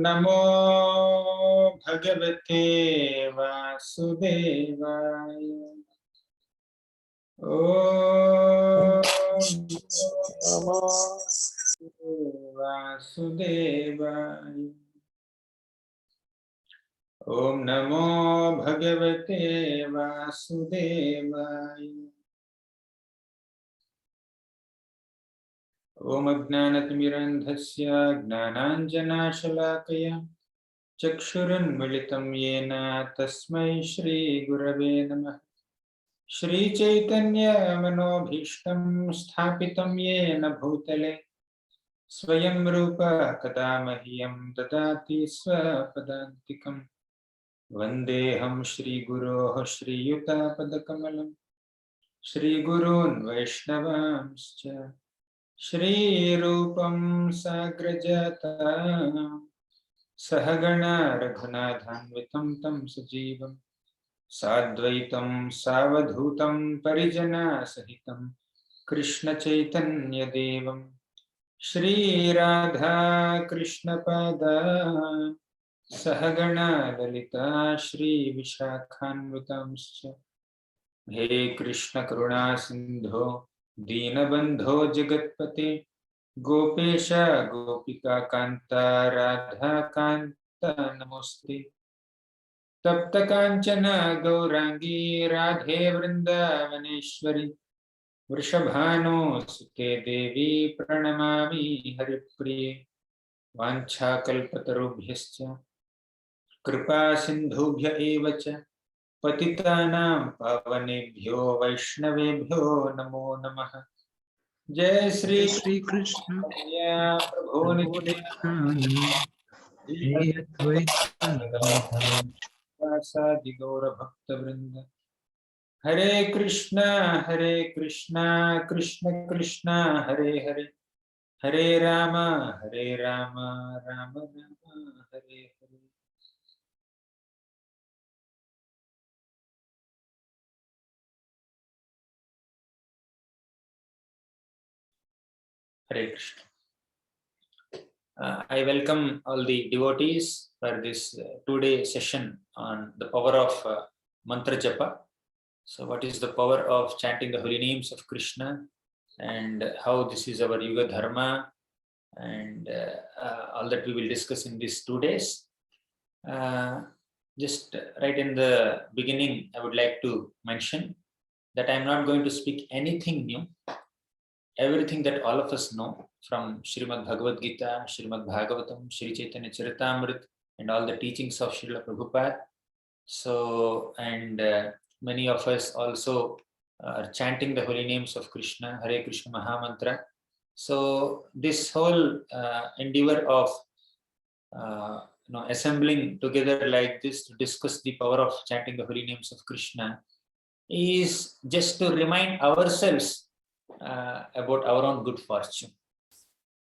नमो भगवते वासुदेवाय। नमो वासुदेवाय। ओम नमो भगवते वासुदेवाय। ओम अज्ञानतिमिरन्धस्य ज्ञानाञ्जनाशलाकया चक्षुरुन्मिलितं येन तस्मै श्रीगुरवे नमः। श्रीचैतन्यमनोभीष्टं स्थापितं येन भूतले स्वयं रूप कदा मह्यं ददाति स्वपदान्तिकम्। वन्देऽहं श्रीगुरोः श्रीयुतापदकमलं श्रीगुरून् वैष्णवांश्च श्रीरूपं साग्रजातं सहगणा रघुनाथान्वितं तं सजीवं साद्वैतं सावधूतं परिजनसहितं कृष्णचैतन्यदेवं श्रीराधा कृष्णपादान् सहगणा ललिता श्रीविशाखान्वितांश्च। हे कृष्ण करुणा सिंधो दीनबंधो जगत्पते गोपेश गोपिका कांता राधा कांता नमोस्ते। तप्त कांचन गौरांगी राधे वृंदावनेश्वरी वृषभानुसुते देवी प्रणमामि हरिप्रिये। वाञ्छाकल्पतरुभ्यश्च कृपा सिन्धुभ्य एव च पतितानां पावनेभ्यो वैष्णवेभ्यो नमो नमः। जय श्री कृष्ण प्रभु नित्यानंद गौर भक्त वृंद। हरे Krishna Krishna Krishna Hare Hare Hare Ram Ram Ram Hare Hare. Hare Krishna. I welcome all the devotees for this 2-day session on the power of mantra japa. So what is the power of chanting the holy names of Krishna and how this is our yuga dharma, and all that we will discuss in these 2 days. Just right in the beginning, I would like to mention that I am not going to speak anything new. Everything that all of us know from Srimad Bhagavad Gita, Srimad Bhagavatam, Sri Chaitanya Charitamrita, and all the teachings of Srila Prabhupada. So, and many of us also are chanting the holy names of Krishna, Hare Krishna Mahamantra. So, this whole endeavor of assembling together like this to discuss the power of chanting the holy names of Krishna is just to remind ourselves about our own good fortune.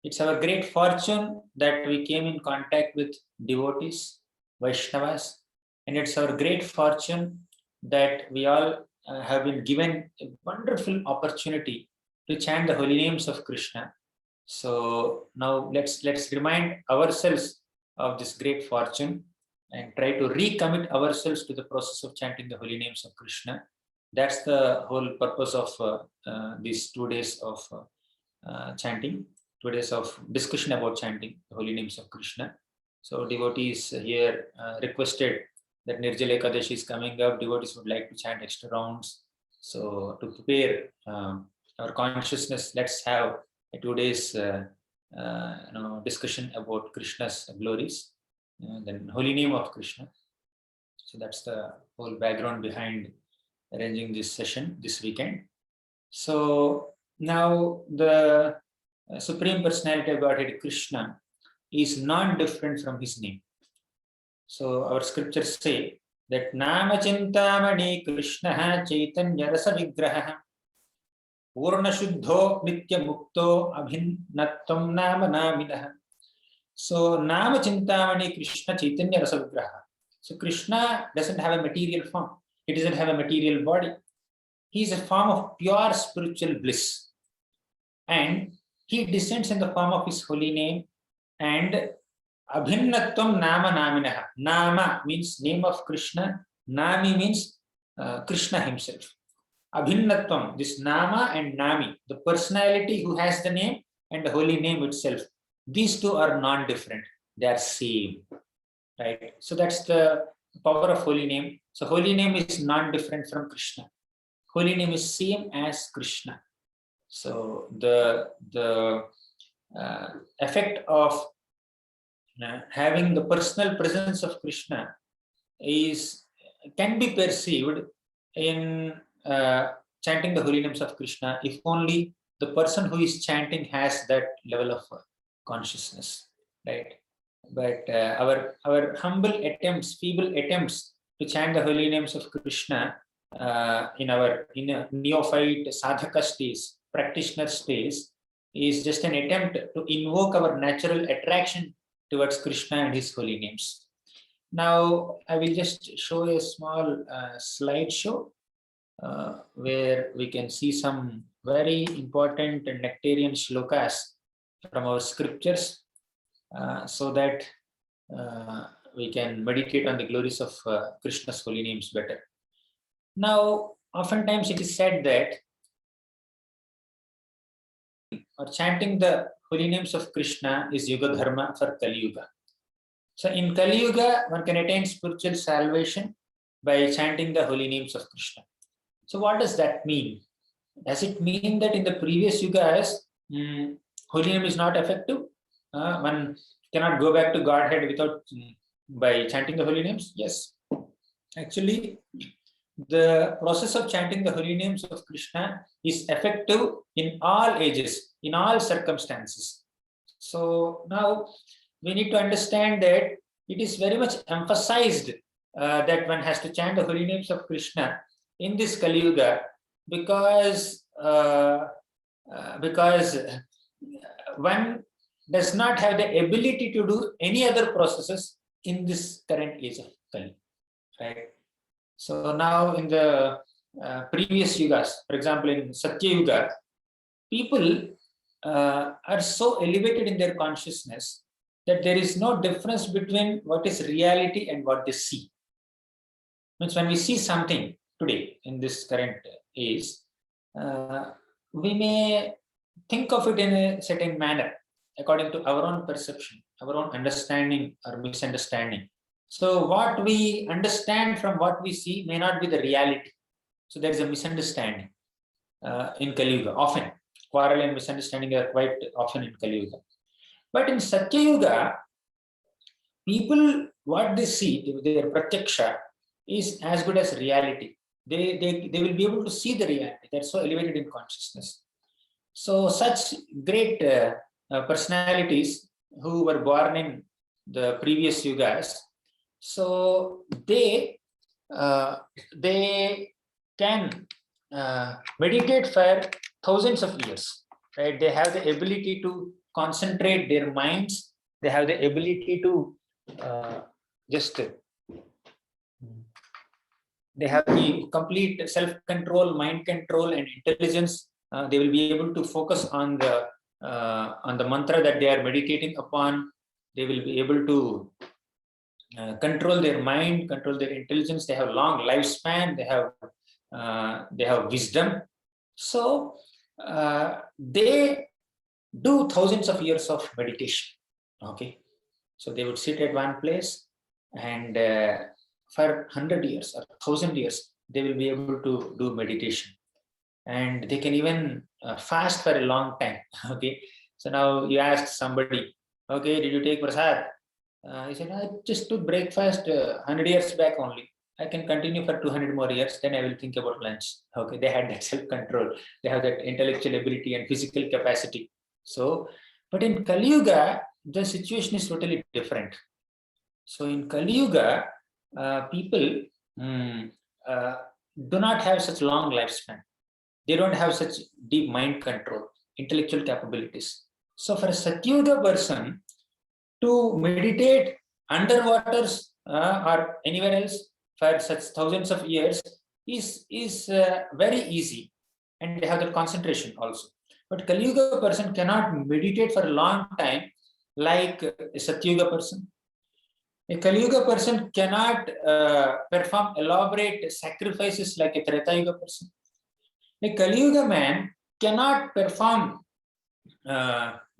It's our great fortune that we came in contact with devotees, Vaishnavas, and it's our great fortune that we all have been given a wonderful opportunity to chant the holy names of Krishna. So now let's remind ourselves of this great fortune and try to recommit ourselves to the process of chanting the holy names of Krishna. That's the whole purpose of these 2 days of chanting, 2 days of discussion about chanting the holy names of Krishna. So devotees here requested that Nirjala Ekadashi is coming up. Devotees would like to chant extra rounds. So to prepare our consciousness, let's have a 2 days discussion about Krishna's glories, then holy name of Krishna. So that's the whole background behind arranging this session this weekend. So now the Supreme Personality of Godhead Krishna is not different from his name. So our scriptures say that Nama Chintamani Krishna Chaitanya Rasa Vigraha Purna Shuddho Nitya Mukto Abhinattam Nama Namidah. So Nama Chintamani Krishna Chaitanya Rasa Vigraha. So Krishna doesn't have a material form. He doesn't have a material body. He is a form of pure spiritual bliss. And he descends in the form of his holy name and Abhinnatvam nama naminaha. Nama means name of Krishna. Nami means Krishna himself. Abhinnatvam, this nama and nami, the personality who has the name and the holy name itself, these two are non-different. They are same. Right? So that's the power of holy name. So holy name is non-different from Krishna. Holy name is same as Krishna. So the effect of having the personal presence of Krishna can be perceived in chanting the holy names of Krishna if only the person who is chanting has that level of consciousness, right? But our humble attempts, feeble attempts to chant the holy names of Krishna in a neophyte sadhaka stage, practitioner stage, is just an attempt to invoke our natural attraction towards Krishna and his holy names. Now, I will just show a small slideshow where we can see some very important nectarian shlokas from our scriptures so that we can meditate on the glories of Krishna's holy names better. Now, oftentimes it is said that or chanting the holy names of Krishna is Yuga Dharma for Kali Yuga. So in Kali Yuga, one can attain spiritual salvation by chanting the holy names of Krishna. So what does that mean? Does it mean that in the previous Yugas, holy name is not effective? One cannot go back to Godhead without by chanting the holy names? Yes. Actually, the process of chanting the holy names of Krishna is effective in all ages, in all circumstances. So now we need to understand that it is very much emphasized that one has to chant the holy names of Krishna in this Kali Yuga because one does not have the ability to do any other processes in this current age of Kali, right? So now in the previous yugas, for example in Satya Yuga, people are so elevated in their consciousness that there is no difference between what is reality and what they see. Means when we see something today in this current age, we may think of it in a certain manner according to our own perception, our own understanding or misunderstanding. So what we understand from what we see may not be the reality. So there is a misunderstanding in Kali Yuga. Often, quarrel and misunderstanding are quite often in Kali Yuga. But in Satya Yuga, people, what they see, their pratyaksha, is as good as reality. They will be able to see the reality. They're so elevated in consciousness. So such great personalities who were born in the previous yugas, so they can meditate for thousands of years, right? They have the ability to concentrate their minds. They have the ability to they have the complete self-control, mind control, and intelligence. They will be able to focus on the mantra that they are meditating upon. They will be able to control their mind, control their intelligence. They have long lifespan. They have wisdom. So they do thousands of years of meditation. Okay, so they would sit at one place and for 100 years or 1,000 years, they will be able to do meditation. And they can even fast for a long time. Okay, so now you ask somebody, okay, did you take prasad? He said, I just took breakfast 100 years back only. I can continue for 200 more years, then I will think about lunch. Okay, they had that self-control. They have that intellectual ability and physical capacity. So, but in Kali Yuga, the situation is totally different. So in Kali Yuga, people do not have such long lifespan. They don't have such deep mind control, intellectual capabilities. So for a Satyuga person to meditate underwaters or anywhere else for such thousands of years is very easy, and they have that concentration also. But Kali Yuga person cannot meditate for a long time like a Satyuga person. A Kali Yuga person cannot perform elaborate sacrifices like a Treta Yuga person. A Kali Yuga man cannot perform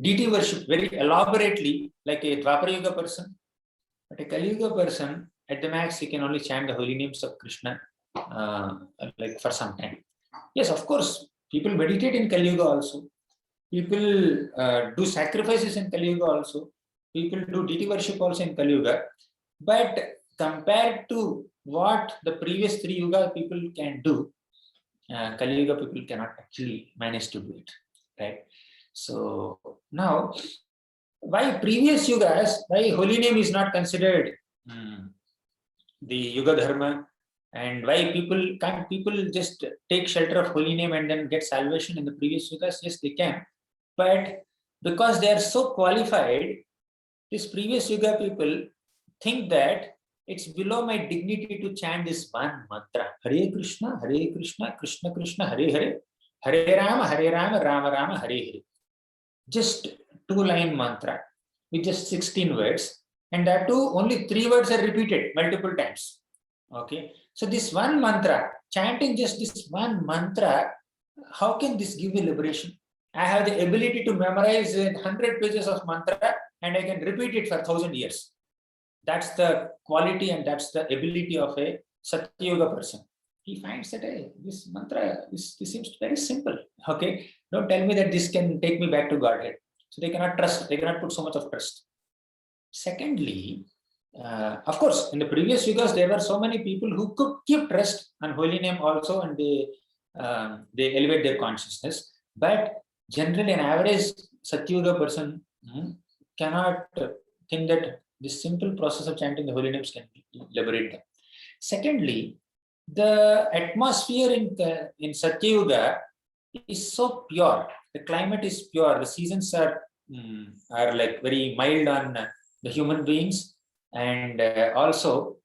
deity worship very elaborately like a Dwapara Yuga person. But a Kali Yuga person, at the max, he can only chant the holy names of Krishna like for some time. Yes, of course, people meditate in Kali Yuga also. People do sacrifices in Kali Yuga also. People do deity worship also in Kali Yuga. But compared to what the previous 3 Yuga people can do, Kali Yuga people cannot actually manage to do it, right? So now, why previous Yugas, why holy name is not considered the Yuga Dharma, and why can't people just take shelter of holy name and then get salvation in the previous Yugas? Yes, they can. But because they are so qualified, these previous Yuga people think that it's below my dignity to chant this one mantra. Hare Krishna, Krishna Krishna, Hare Hare, Hare Rama, Rama Rama, Hare Hare. Just 2-line mantra with just 16 words. And that too, only 3 words are repeated multiple times. Okay. So this one mantra, chanting just this one mantra, how can this give you liberation? I have the ability to memorize 100 pages of mantra and I can repeat it for 1,000 years. That's the quality and that's the ability of a Satyuga person. He finds that this mantra, this seems very simple. Okay, don't tell me that this can take me back to Godhead. So they cannot trust, they cannot put so much of trust. Secondly, of course, in the previous Yugas, there were so many people who could keep trust on holy name also, and they elevate their consciousness. But generally, an average Satyuga person cannot think that this simple process of chanting the holy names can liberate them. Secondly, the atmosphere in Satyuga is so pure. The climate is pure. The seasons are like very mild on the human beings, and also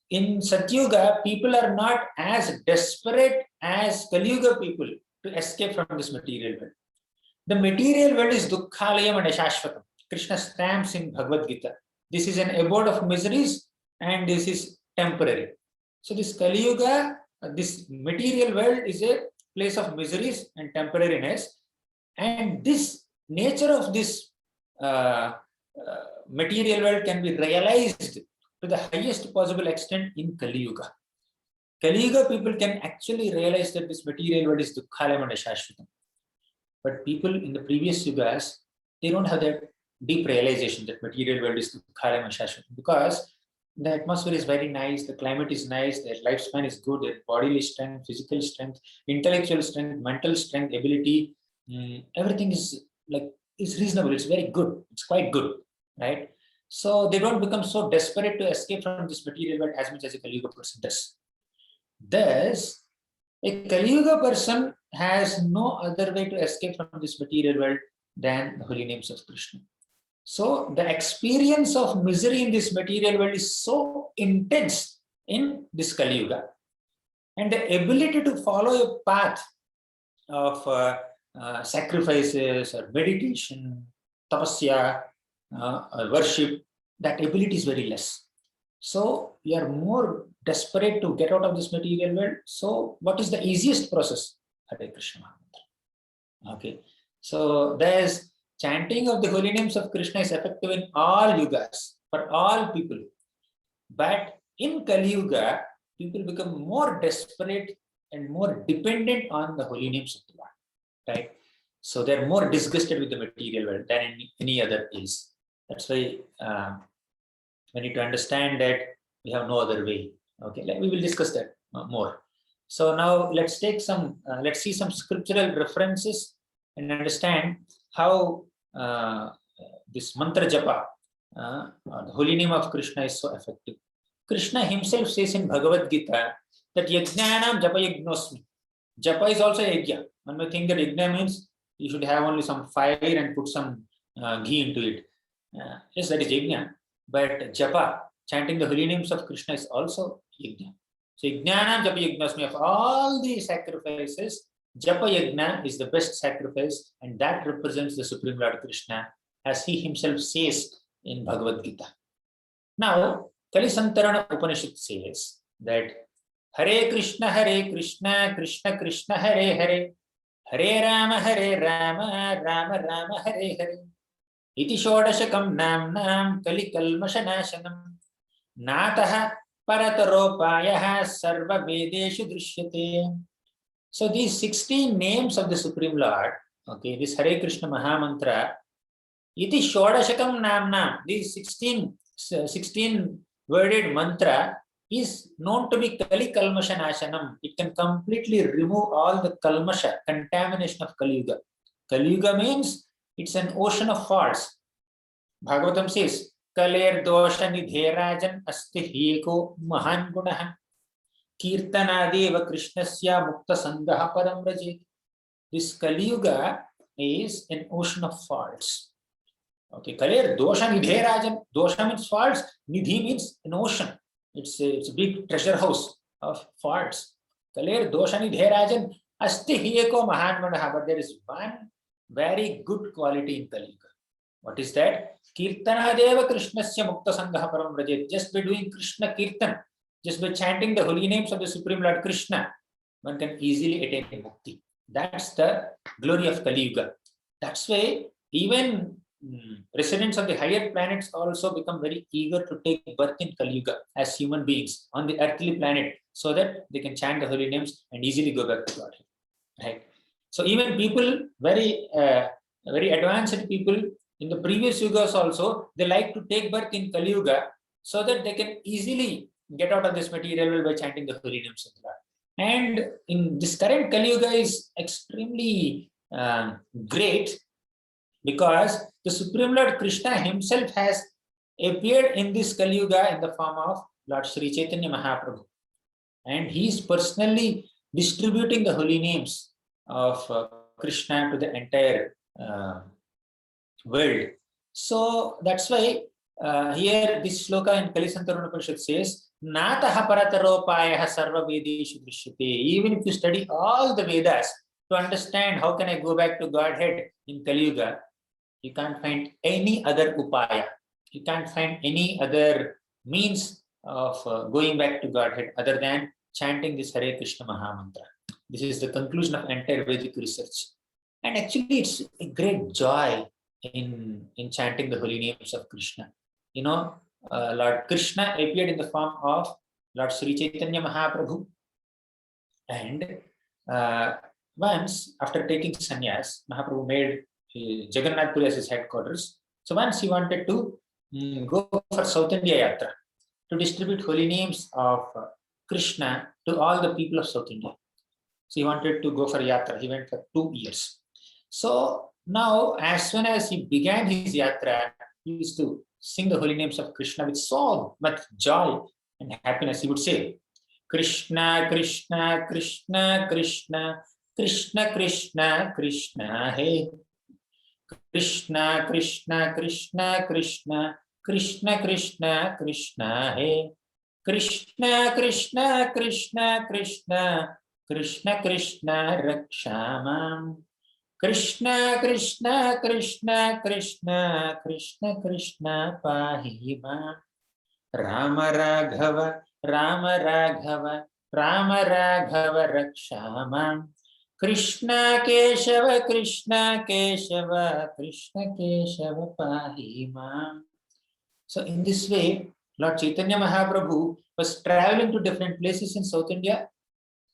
in Satyuga, people are not as desperate as Kali Yuga people to escape from this material world. The material world is dukkhalayam and ashashvatam. Krishna stamps in Bhagavad Gita. This is an abode of miseries and this is temporary. So this Kali Yuga, this material world is a place of miseries and temporariness. And this nature of this material world can be realized to the highest possible extent in Kali Yuga. Kali Yuga people can actually realize that this material world is dukkhalayam and ashashvatam. But people in the previous Yugas, they don't have that deep realization that material world is dukkhalayam and ashashvatam, because the atmosphere is very nice, the climate is nice, their lifespan is good, their bodily strength, physical strength, intellectual strength, mental strength, ability, everything is reasonable, it's very good, it's quite good, right? So they don't become so desperate to escape from this material world as much as a Kali Yuga person does. Thus, a Kali Yuga person has no other way to escape from this material world than the holy names of Krishna. So the experience of misery in this material world is so intense in this Kali Yuga. And the ability to follow a path of sacrifices or meditation, tapasya, or worship, that ability is very less. So you are more desperate to get out of this material world. So what is the easiest process? Hare Krishna Mahamantra. Okay. So there's chanting of the holy names of Krishna is effective in all yugas, for all people. But in Kali Yuga, people become more desperate and more dependent on the holy names of the Lord. Right? So they're more disgusted with the material world than any other is. That's why we need to understand that we have no other way. Okay, we will discuss that more. So now let's see some scriptural references and understand how this mantra japa, the holy name of Krishna, is so effective. Krishna himself says in Bhagavad Gita that yajnanam japa yajnosmi. Japa is also yajna. One may think that yajna means you should have only some fire and put some ghee into it. Yes, that is yajna. But japa, chanting the holy names of Krishna, is also yajna. So yajnanam japa yajnosmi. Of all the sacrifices, Japa Yajna is the best sacrifice, and that represents the Supreme Lord Krishna, as he himself says in Bhagavad Gita. Now, Kalisantarana Upanishad says that Hare Krishna, Krishna Krishna, Hare Hare, Hare Rama, Rama Rama, Hare Hare. Iti Shodashakam Namnam Kali Kalmashanashanam Natah Parataropayah Sarva Vedeshu Drishyate. So these 16 names of the Supreme Lord, okay, this Hare Krishna Mahamantra, iti Shodashakam Namnam, this 16 worded mantra is known to be Kali Kalmasha Nashanam. It can completely remove all the Kalmasha, contamination of Kali Yuga. Kali Yuga means it's an ocean of faults. Bhagavatam says, Kaler dosha nidherajan asti heko mahan gunaha kirtanadeva krishnasya mukta sangaha param rajet. This Kali Yuga is an ocean of faults. Okay, Kaler dosha nidherajan. Dosha means faults. Nidhi means an ocean. It's a big treasure house of faults. Kaler dosha nidherajan asti heko mahan gunaha. But there is one very good quality in Kali Yuga. What is that? Kirtanadeva krishnasya mukta sangaha param rajet. Just by doing Krishna kirtan, just by chanting the holy names of the Supreme Lord Krishna, one can easily attain mukti. That's the glory of Kali Yuga. That's why even residents of the higher planets also become very eager to take birth in Kali Yuga as human beings on the earthly planet, so that they can chant the holy names and easily go back to God. Right? So even people, very advanced people in the previous yugas also, they like to take birth in Kali Yuga so that they can easily get out of this material world by chanting the holy names of God. And in this current Kali Yuga is extremely great, because the Supreme Lord Krishna himself has appeared in this Kali Yuga in the form of Lord Sri Chaitanya Mahaprabhu. And he is personally distributing the holy names of Krishna to the entire world. So that's why here this shloka in Kalisantarana Upanishad says, Nataha parataropayah sarva vedeshu drishyate. Even if you study all the Vedas to understand how can I go back to Godhead in Kali Yuga, you can't find any other upaya. You can't find any other means of going back to Godhead other than chanting this Hare Krishna Mahamantra. This is the conclusion of entire Vedic research. And actually it's a great joy in chanting the holy names of Krishna. You know, Lord Krishna appeared in the form of Lord Sri Chaitanya Mahaprabhu. And once, after taking sannyas, Mahaprabhu made Jagannath Puri as his headquarters. So once he wanted to go for South India Yatra to distribute holy names of Krishna to all the people of South India. So he wanted to go for Yatra. He went for 2 years. So now, as soon as he began his Yatra, he used to sing the holy names of Krishna with so much joy and happiness. He would say, Krishna, Krishna, Krishna, Krishna, Krishna, Krishna, Krishna, hey. Krishna, Krishna, Krishna, Krishna, Krishna, Krishna, Krishna, hey. Krishna, Krishna, Krishna, Krishna, Krishna, Krishna, Rakshamam. Krishna, Krishna, Krishna, Krishna, Krishna, Krishna, Pahima. Rama Raghava, Rama Raghava, Rama Raghava, Rakshamam. Krishna Keshava, Krishna Keshava, Krishna Keshava, Pahima. So in this way, Lord Chaitanya Mahaprabhu was traveling to different places in South India,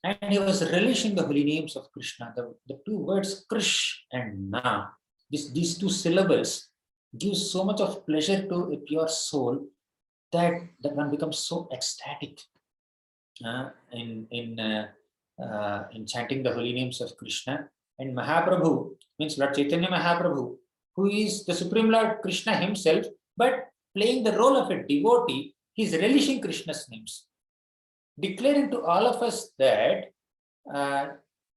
and he was relishing the holy names of Krishna. The two words Krish and Na, these two syllables give so much of pleasure to a pure soul that one becomes so ecstatic in chanting the holy names of Krishna. And Mahaprabhu means Lord Chaitanya Mahaprabhu, who is the Supreme Lord Krishna himself, but playing the role of a devotee, he is relishing Krishna's names, declaring to all of us that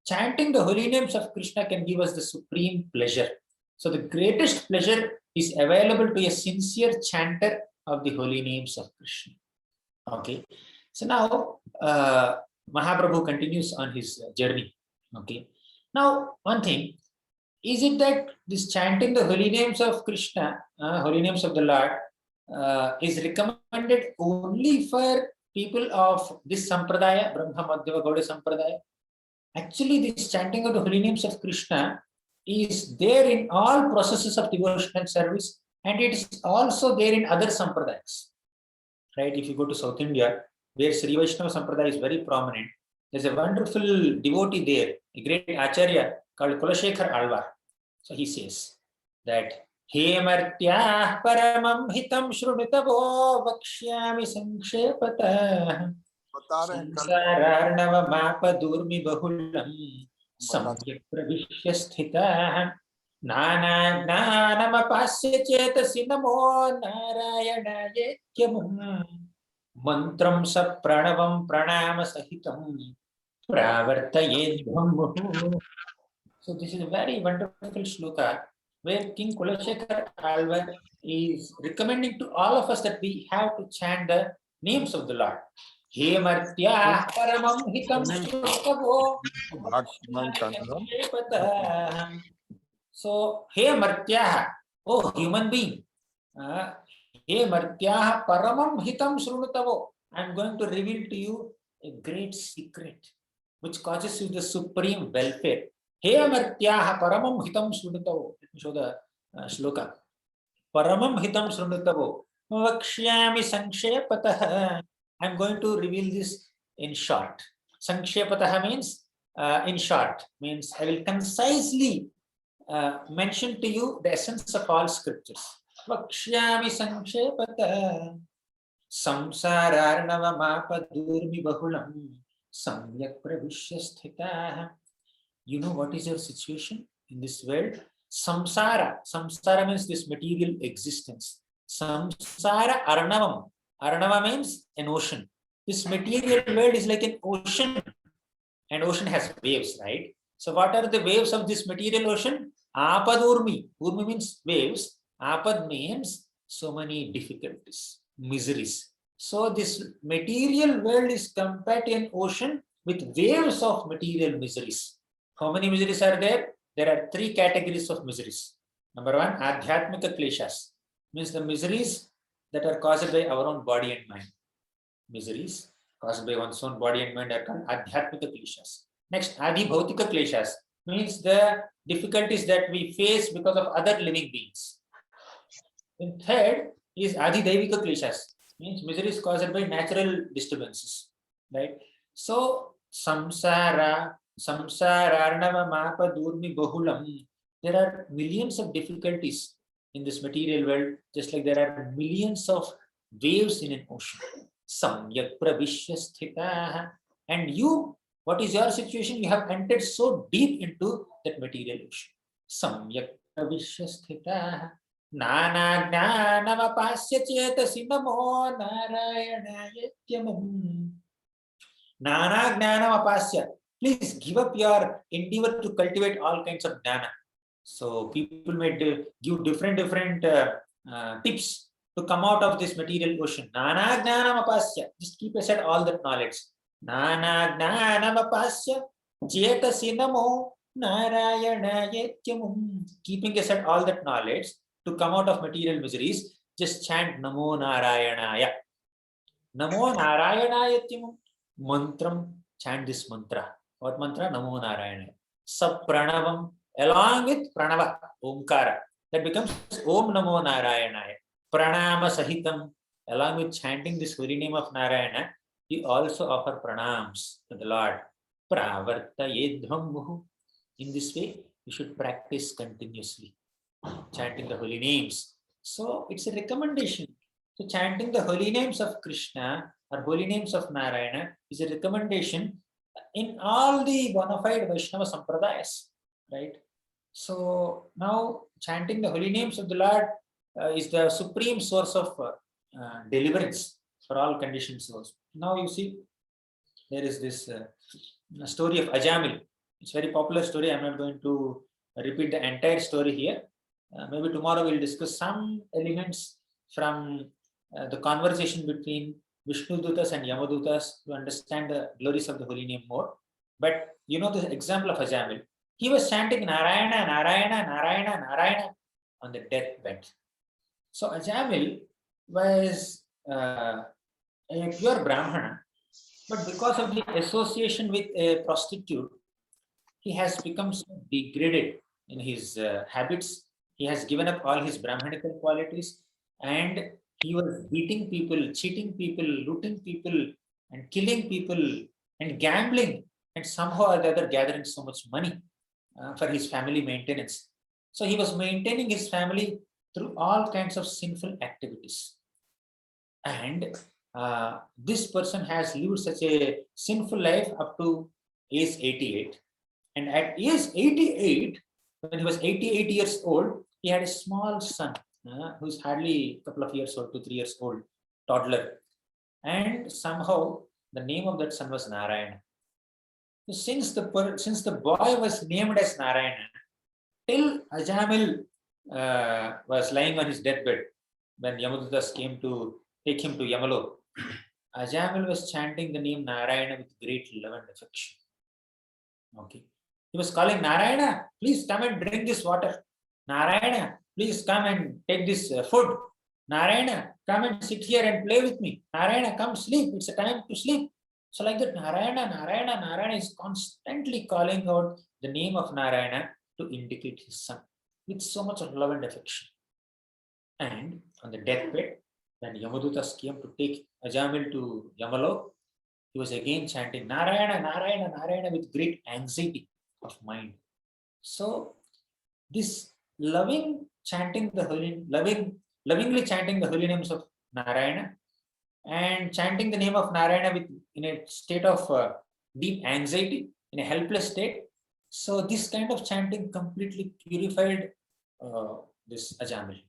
chanting the holy names of Krishna can give us the supreme pleasure. So the greatest pleasure is available to a sincere chanter of the holy names of Krishna. Okay. So now Mahaprabhu continues on his journey. Okay. Now, one thing, is it that this chanting the holy names of Krishna, holy names of the Lord, is recommended only for people of this sampradaya, Brahma Madhyava Gauda sampradaya? Actually, this chanting of the holy names of Krishna is there in all processes of devotional service, and it is also there in other sampradayas. Right? If you go to South India, where Sri Vaishnava Sampradaya is very prominent, there's a wonderful devotee there, a great acharya called Kulashekar Alvar. So he says that He martyah paramam hitam shrunitavo vakshyami sankshepat samsararnava mapa durmi bahulam samyak pravishya sthitah nana gnanamapasya chetasi namo narayanayetyamum mantram sa pranavam pranama sahitam pravartayedhvam. So this is a very wonderful shloka where King Kulashekar Alvar is recommending to all of us that we have to chant the names of the Lord. He martya paramam hitam shrutavo. So, he martya, oh human being, he martya paramam hitam shrutavo. I am going to reveal to you a great secret which causes you the supreme welfare. He martyaha paramam hitam shrunutavo. Let me show the shloka. Paramam hitam shrunutavo. Vakshyami sankshyapatah. I am going to reveal this in short. Sankshyapatah means in short. Means I will concisely mention to you the essence of all scriptures. Vakshyami sankshyapatah. Samsararnava mapa durmi bahulam. Samyak pravishya sthitah. You know what is your situation in this world? Samsara. Samsara means this material existence. Samsara arnavam. Arnava means an ocean. This material world is like an ocean. And ocean has waves, right? So what are the waves of this material ocean? Apad urmi. Urmi means waves. Apad means so many difficulties, miseries. So this material world is compared to an ocean with waves of material miseries. How many miseries are there? There are three categories of miseries. Number one, adhyatmika kleshas, means the miseries that are caused by our own body and mind. Miseries caused by one's own body and mind are called adhyatmika kleshas. Next, adi bhautika kleshas, means the difficulties that we face because of other living beings. And third is adi daivika kleshas, means miseries caused by natural disturbances. Right? So, samsara, samsararnava mapa durmi bahulam. There are millions of difficulties in this material world, just like there are millions of waves in an ocean. Samyak pravishya sthitah. And you, what is your situation? You have entered so deep into that material ocean. Samyak pravishya sthitah. Nana gnanamapasya chetasi namo narayanayetyamam. Nana gnanamapasya. Please give up your endeavor to cultivate all kinds of gnana. So people may give different tips to come out of this material ocean. Nana gnanamapasya. Just keep aside all that knowledge. Nana gnanamapasya chetasi namo narayanayetyamam. Keeping aside all that knowledge to come out of material miseries, just chant Namo Narayanaya. Namo Narayanaya mantram, chant this mantra. What mantra? Namo Narayanaya. Sab pranavam, along with pranava, omkara. That becomes Om Namo Narayanaya. Pranama sahitam, along with chanting this holy name of Narayana, we also offer pranams to the Lord. Pravartayedhvam muhu. In this way, you should practice continuously, chanting the holy names. So it's a recommendation. So chanting the holy names of Krishna or holy names of Narayana is a recommendation in all the bona fide Vaishnava Sampradayas, right? So now chanting the holy names of the Lord is the supreme source of deliverance for all conditioned souls. Now you see, there is this story of Ajamil. It's a very popular story. I'm not going to repeat the entire story here. Maybe tomorrow we'll discuss some elements from the conversation between Vishnu Dutas and Yamadutas to understand the glories of the holy name more. But you know the example of Ajamil. He was chanting Narayana, Narayana, Narayana, Narayana on the deathbed. So Ajamil was a pure Brahmana, but because of the association with a prostitute, he has become so degraded in his habits. He has given up all his Brahmanical qualities, and he was beating people, cheating people, looting people, and killing people, and gambling, and somehow or the other gathering so much money for his family maintenance. So he was maintaining his family through all kinds of sinful activities. And this person has lived such a sinful life up to age 88. And at age 88, when he was 88 years old, he had a small son who's hardly a couple of years old, 2, 3 years old, toddler. And somehow the name of that son was Narayana. So since the boy was named as Narayana, till Ajamil was lying on his deathbed, when Yamadutas came to take him to Yamalok, Ajamil was chanting the name Narayana with great love and affection. Okay. He was calling Narayana, please come and drink this water. Narayana, please come and take this food. Narayana, come and sit here and play with me. Narayana, come sleep. It's a time to sleep. So like that, Narayana, Narayana, Narayana is constantly calling out the name of Narayana to indicate his son with so much of love and affection. And on the deathbed, when Yamadutas came to take Ajamil to Yamalok, he was again chanting Narayana, Narayana, Narayana with great anxiety of mind. So this lovingly chanting the holy names of Narayana and chanting the name of Narayana with in a state of deep anxiety, in a helpless state. So this kind of chanting completely purified this Ajamil.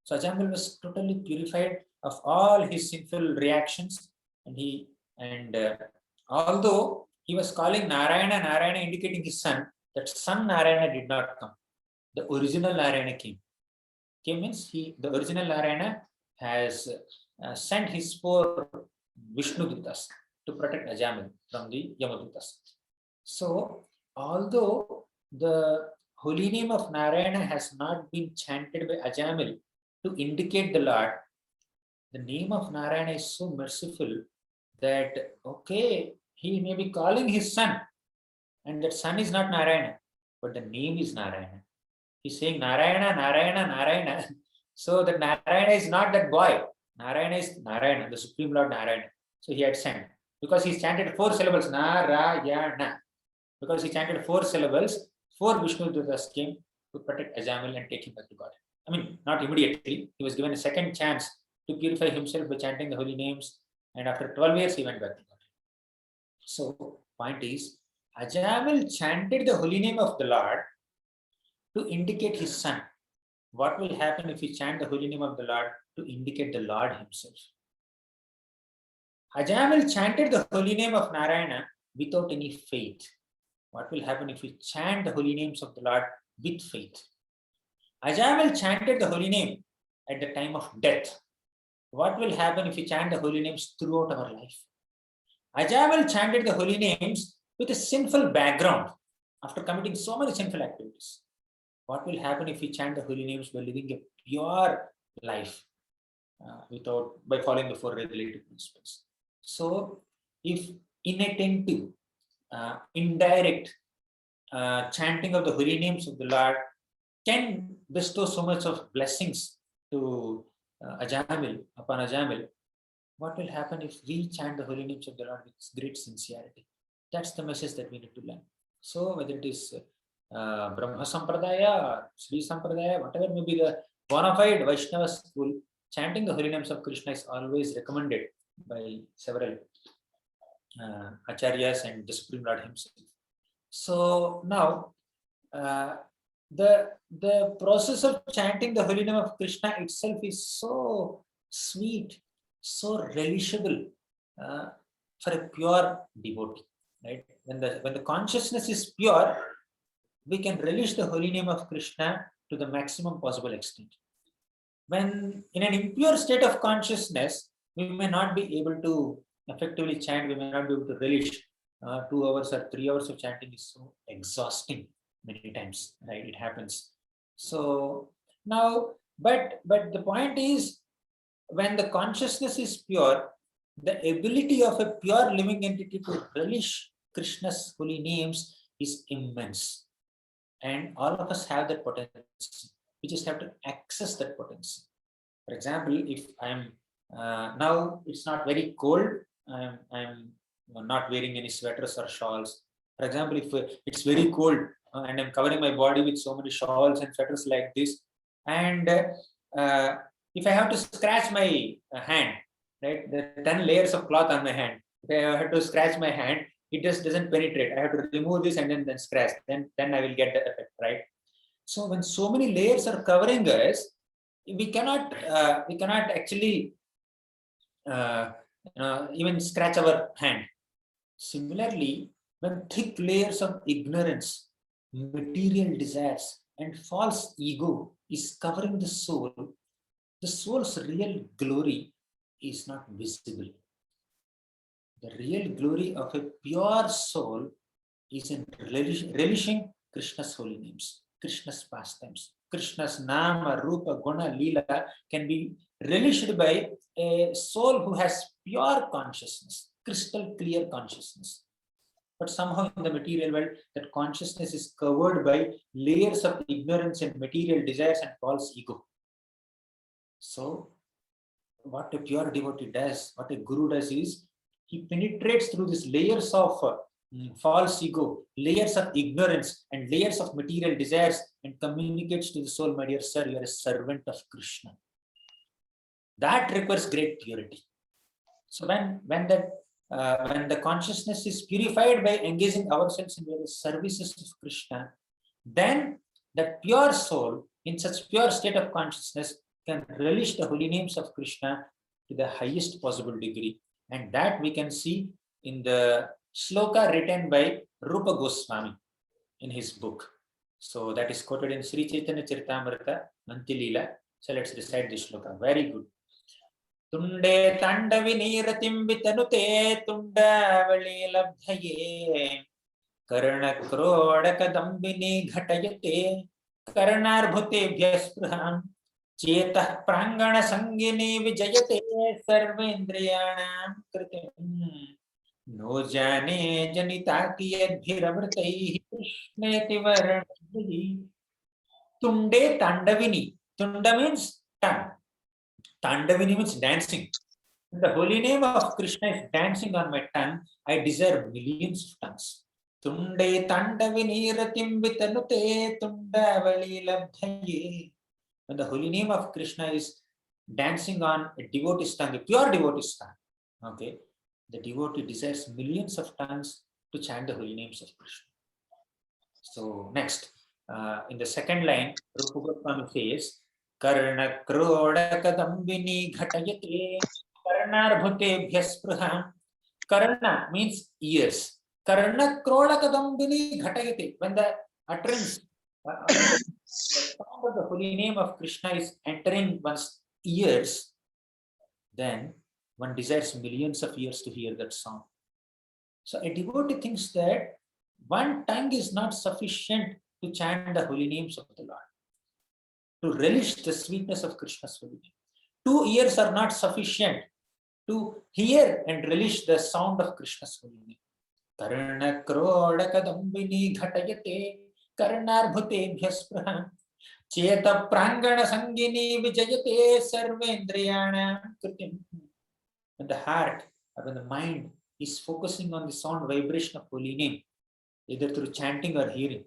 So Ajamil was totally purified of all his sinful reactions, and although he was calling Narayana, Narayana, indicating his son, that son Narayana did not come. The original Narayana came. Came means the original Narayana has sent his 4 Vishnu Dutas to protect Ajamil from the Yamadutas. So, although the holy name of Narayana has not been chanted by Ajamil to indicate the Lord, the name of Narayana is so merciful that, okay, he may be calling his son, and that son is not Narayana, but the name is Narayana. He's saying Narayana, Narayana, Narayana. So that Narayana is not that boy. Narayana is Narayana, the Supreme Lord Narayana. So he had sent. Because he chanted 4 syllables, Narayana. Because he chanted 4 syllables, 4 Vishnu Dutas came to protect Ajamil and take him back to God. I mean, not immediately. He was given a second chance to purify himself by chanting the holy names. And after 12 years, he went back to God. So, point is, Ajamil chanted the holy name of the Lord to indicate his son. What will happen if we chant the holy name of the Lord to indicate the Lord himself? Ajamil chanted the holy name of Narayana without any faith. What will happen if we chant the holy names of the Lord with faith? Ajamil chanted the holy name at the time of death. What will happen if we chant the holy names throughout our life? Ajamil chanted the holy names with a sinful background after committing so many sinful activities. What will happen if we chant the holy names by living a pure life by following the 4 regulative principles? So, if inattentive, indirect chanting of the holy names of the Lord can bestow so much of blessings to upon Ajamil, what will happen if we chant the holy names of the Lord with great sincerity? That's the message that we need to learn. So, whether it is Brahma Sampradaya or Sri Sampradaya, whatever may be the bona fide Vaishnava school, chanting the holy names of Krishna is always recommended by several acharyas and the Supreme Lord himself. So now, the process of chanting the holy name of Krishna itself is so sweet, so relishable for a pure devotee. Right? When the consciousness is pure, we can relish the holy name of Krishna to the maximum possible extent. When in an impure state of consciousness, we may not be able to effectively chant, we may not be able to relish. 2 hours or 3 hours of chanting is so exhausting. many times, right? It happens. So now, but the point is, when the consciousness is pure, the ability of a pure living entity to relish Krishna's holy names is immense. And all of us have that potency. We just have to access that potency. For example, if I'm now it's not very cold, I'm not wearing any sweaters or shawls. For example, if it's very cold and I'm covering my body with so many shawls and sweaters like this, and if I have to scratch my hand, right, the 10 layers of cloth on my hand, if I have to scratch my hand, it just doesn't penetrate. I have to remove this and then scratch. Then I will get the effect, right? So when so many layers are covering us, we cannot actually even scratch our hand. Similarly, when thick layers of ignorance, material desires, and false ego is covering the soul's real glory is not visible. The real glory of a pure soul is in relishing Krishna's holy names, Krishna's pastimes. Krishna's Nama, Rupa, Guna, Leela can be relished by a soul who has pure consciousness, crystal clear consciousness. But somehow in the material world, that consciousness is covered by layers of ignorance and material desires and false ego. So, what a pure devotee does, what a guru does is, he penetrates through these layers of false ego, layers of ignorance, and layers of material desires, and communicates to the soul, my dear sir, you are a servant of Krishna. That requires great purity. So when the consciousness is purified by engaging ourselves in various services of Krishna, then that pure soul, in such pure state of consciousness, can relish the holy names of Krishna to the highest possible degree. And that we can see in the shloka written by Rupa Goswami in his book. So that is quoted in Sri Chaitanya Charitamrita, Mantilila. So let's recite this shloka. Very good. Tunde tandavi niratim vitanute tundavali labdhaye karna kroda kadambini ghatayate karnarbhute vyaspraham चेतः प्रांगण संगिनी विजयते सर्वेन्द्रियाणां कृतिम् no जाने जनिता कियद्भिरमृतैः कृष्णेति वर्णैः tunde tandavini. Tunda means tongue. Tandavini means dancing. The holy name of Krishna is dancing on my tongue. I desire millions of tongues. Tunde tandavini ratim vitanute tundavali labdhaye. When the holy name of Krishna is dancing on a devotee's tongue, a pure devotee's tongue, okay, the devotee desires millions of tongues to chant the holy names of Krishna. So next, in the second line, Rupa Goswami says, Karna kroda kadambini ghatayate karnarbhute bhyaspraham. Karna means ears. Karna kroda kadambini ghatayate. When the utterance, the sound of the holy name of Krishna is entering one's ears, then one desires millions of ears to hear that sound. So a devotee thinks that one tongue is not sufficient to chant the holy names of the Lord, to relish the sweetness of Krishna's holy name. 2 ears are not sufficient to hear and relish the sound of Krishna's holy name. Karna kroda kadambini ghatayate karnarbhute bhyaspraham cheta prangana sangini vijayate sarvendriyanam kritim. When the heart or when the mind is focusing on the sound vibration of holy name, either through chanting or hearing,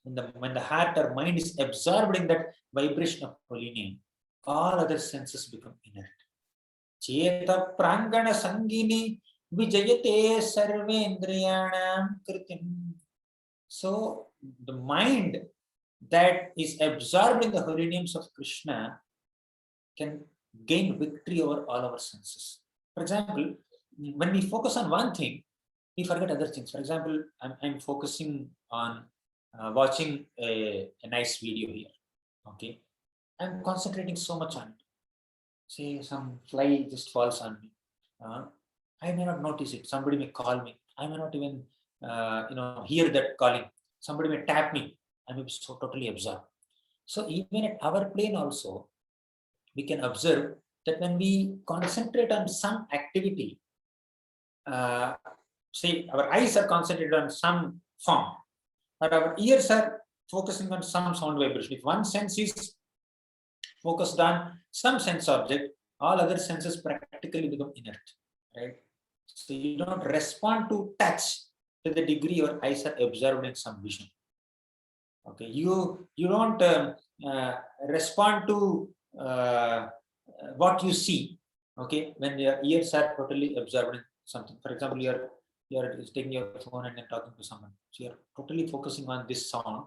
when the heart or mind is absorbed in that vibration of holy name, all other senses become inert. Cheta prangana sangini vijayate sarvendriyanam kritim. So the mind that is absorbed in the holy names of Krishna can gain victory over all our senses. For example, when we focus on one thing, we forget other things. For example, I'm focusing on watching a nice video here. Okay, I'm concentrating so much on it. Say some fly just falls on me. I may not notice it. Somebody may call me. I may not even hear that calling. Somebody may tap me, I may be so totally absorbed. So even at our plane also, we can observe that when we concentrate on some activity, say our eyes are concentrated on some form, but our ears are focusing on some sound vibration. If one sense is focused on some sense object, all other senses practically become inert, right? So you don't respond to touch to the degree your eyes are absorbed in some vision. Okay, you don't respond to what you see. Okay, when your ears are totally absorbed in something. For example, you're taking your phone and then talking to someone. So you're totally focusing on this sound.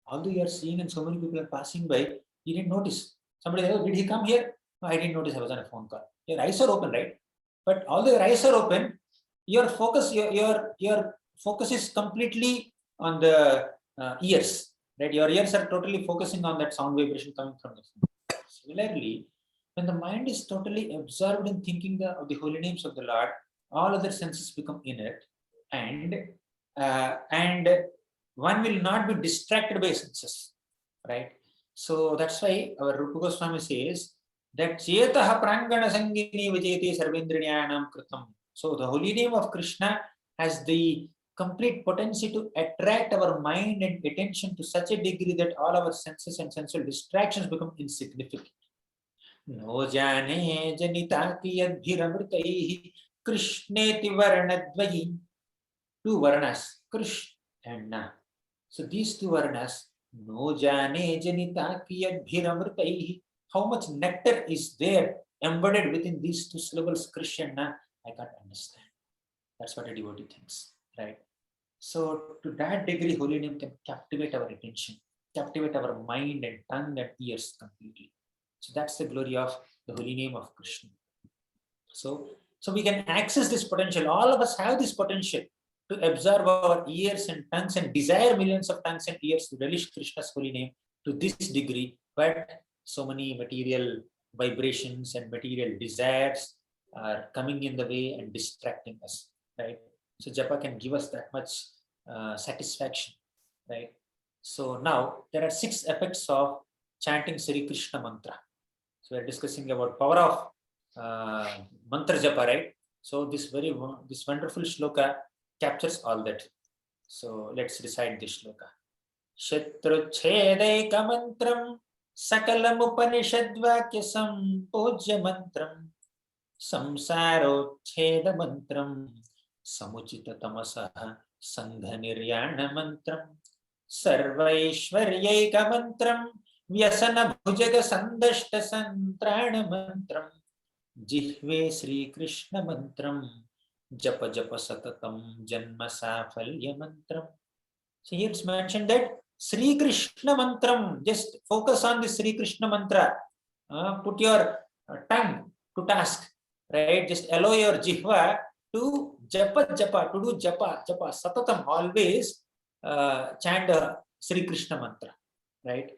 Although you're seeing and so many people are passing by, you didn't notice. Somebody, oh, did he come here? No, I didn't notice. I was on a phone call. Your eyes are open, right? But although your eyes are open, your focus, your focus is completely on the ears. Right? Your ears are totally focusing on that sound vibration coming from the phone. Similarly, when the mind is totally absorbed in thinking of the holy names of the Lord, all other senses become inert, and one will not be distracted by senses, right? So that's why our Rupa Goswami says that Chetah Prangana Sangini Vijayati Sarvendriyanam Kritam. So the holy name of Krishna has the complete potency to attract our mind and attention to such a degree that all our senses and sensual distractions become insignificant. No jane janitaki yadhiramritaihi krishneti varanadvayi. Two varnas, Krish and Na. So these two varnas, no jane janitaki yadhiramritaihi. How much nectar is there embedded within these two syllables, Krish and Na? I can't understand. That's what a devotee thinks, right? So to that degree, holy name can captivate our attention, captivate our mind and tongue and ears completely. So that's the glory of the holy name of Krishna. So we can access this potential. All of us have this potential to absorb our ears and tongues and desire millions of tongues and ears to relish Krishna's holy name to this degree. But so many material vibrations and material desires are coming in the way and distracting us, right? So Japa can give us that much satisfaction, right? So now there are 6 effects of chanting Sri Krishna mantra. So we're discussing about power of mantra Japa, right? So this wonderful shloka captures all that. So let's recite this shloka. Shatru Chedeka mantram Sakalam Upanishadvakya Sampojya mantram Samsaro Cheda mantram Samuchita Tamasaha Sangha Niryana mantram Sarvaishwaryaika mantram Vyasana Bhujaga Sandashta Santrana mantram Jihve Sri Krishna mantram Japa Japa Satatam Janma Safalya mantram. So here it's mentioned that Sri Krishna mantram, just focus on the Sri Krishna mantra. Put your tongue to task, right? Just allow your jihva to japa, to do japa, satatam, always chant the Sri Krishna mantra, right?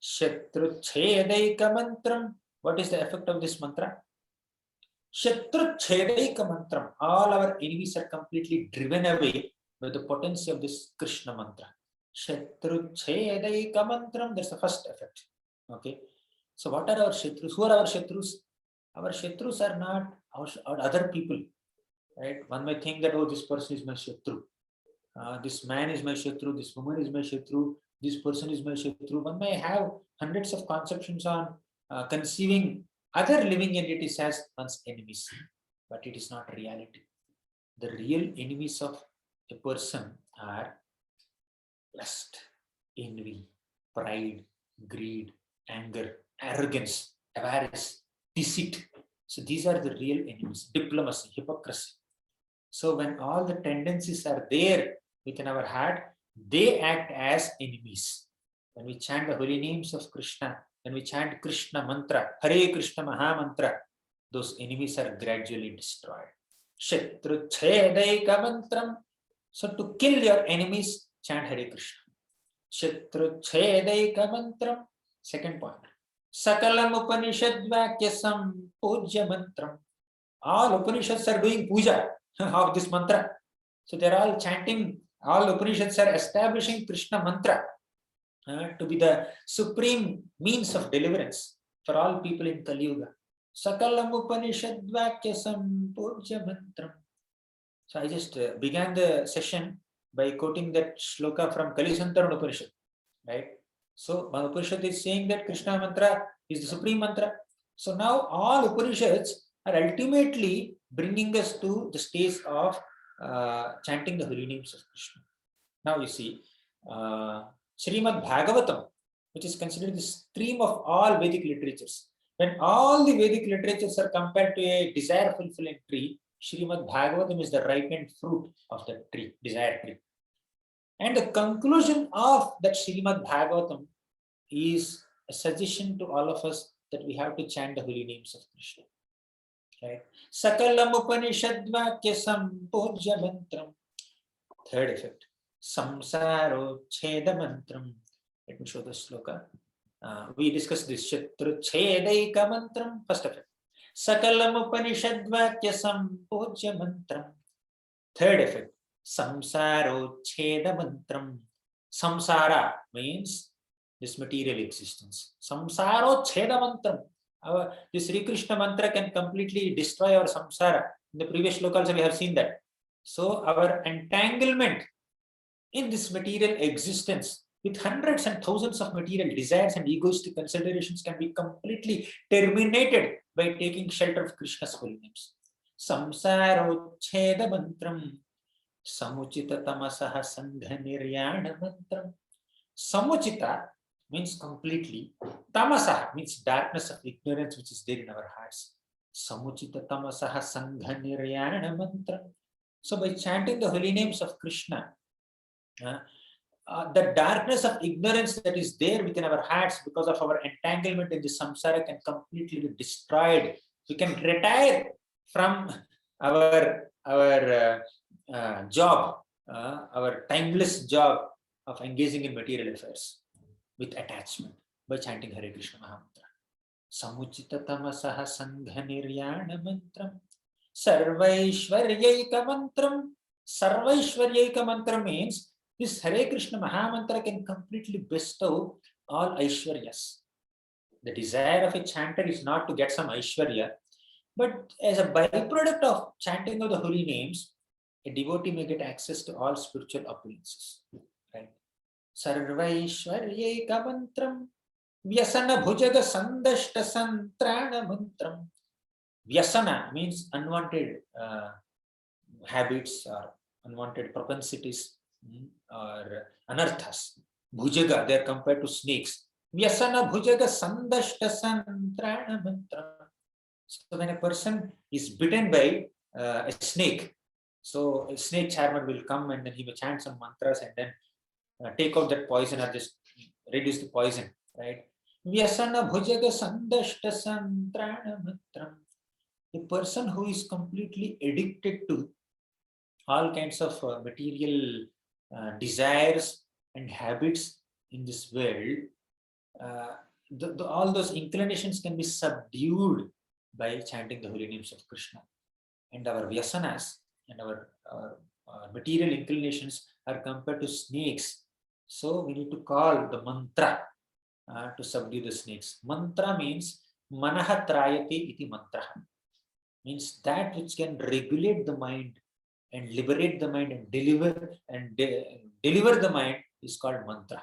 Shatru Chhedaika mantram. What is the effect of this mantra? Shatru Chhedaika mantram. All our enemies are completely driven away by the potency of this Krishna mantra. Shatru Chhedaika mantram. That's the first effect. Okay. So what are our shatrus? Who are our shatrus? Our shatrus are not our other people, right? One may think that, oh, this person is my shatru. This man is my shatru. This woman is my shatru. This person is my shatru. One may have hundreds of conceptions on conceiving other living entities as one's enemies, but it is not reality. The real enemies of a person are lust, envy, pride, greed, anger, arrogance, avarice, deceit. So these are the real enemies. Diplomacy, hypocrisy. So when all the tendencies are there within our heart, they act as enemies. When we chant the holy names of Krishna, when we chant Krishna mantra, Hare Krishna Maha Mantra, those enemies are gradually destroyed. Shatru Chhedaika mantram. So to kill your enemies, chant Hare Krishna. Shatru Chhedaika mantram. Second point. Sakalam Upanishad Vakya Sampojya mantram. All Upanishads are doing puja of this mantra. So they're all chanting All Upanishads are establishing Krishna mantra to be the supreme means of deliverance for all people in Kali Yuga. Sakalam Upanishad Vakya Sampurja Mantram. So I just began the session by quoting that shloka from Kalisantaran Upanishad, right? So my Upanishad is saying that Krishna mantra is the supreme mantra. So now all Upanishads are ultimately bringing us to the stage of chanting the holy names of Krishna. Now you see, Srimad Bhagavatam, which is considered the stream of all Vedic literatures. When all the Vedic literatures are compared to a desire fulfilling tree, Srimad Bhagavatam is the ripened fruit of the tree, desire tree. And the conclusion of that Srimad Bhagavatam is a suggestion to all of us that we have to chant the holy names of Krishna. Right? Sakalam Upanishad Vakya Sampurja Mantram. Third effect. Samsaro Cheda Mantram. Let me show the sloka. We discussed this Shatru Chedaika Mantram. First effect. Sakalam Upanishad Vakya Sampurja Mantram. Third effect. Samsaro Cheda Mantram. Samsara means this material existence. Samsaro Cheda Mantram. This Sri Krishna mantra can completely destroy our samsara. In the previous sloka also we have seen that. So our entanglement in this material existence with hundreds and thousands of material desires and egoistic considerations can be completely terminated by taking shelter of Krishna's holy names. Samsaro Cheda Mantram. Samuchita Tamasaha Sangha Niryana Mantram. Samuchita means completely. Tamasaha means darkness of ignorance which is there in our hearts. Samuchita Tamasaha Sangha Niryana Mantram. So by chanting the holy names of Krishna, the darkness of ignorance that is there within our hearts because of our entanglement in the samsara can completely be destroyed. We can retire from our job, our timeless job of engaging in material affairs with attachment by chanting Hare Krishna Mahamantra. Samuchita Tamasaha Sangha Niryana Mantram. Sarvaishwaryaika Mantram. Sarvaishwaryaika Mantram means this Hare Krishna Mahamantra can completely bestow all Aishwaryas. The desire of a chanter is not to get some Aishwarya, but as a byproduct of chanting of the holy names, a devotee may get access to all spiritual opulences. Right? Sarvaishwaryaika Mantram. Vyasana Bhujaga Sandashta Santrana Mantram. Vyasana means unwanted habits or unwanted propensities or anarthas. Bhujaga, they are compared to snakes. Vyasana Bhujaga Sandashta Santrana Mantram. So when a person is bitten by a snake, so a snake charmer will come and then he will chant some mantras and then take out that poison or just reduce the poison, right? Vyasana Bhujaga Sandashta Santrana Mantram. A person who is completely addicted to all kinds of material desires and habits in this world, all those inclinations can be subdued by chanting the holy names of Krishna. And our vyasanas and our material inclinations are compared to snakes. So we need to call the mantra to subdue the snakes. Mantra means manaha trayate iti mantra. Means that which can regulate the mind and liberate the mind and deliver the mind is called mantra.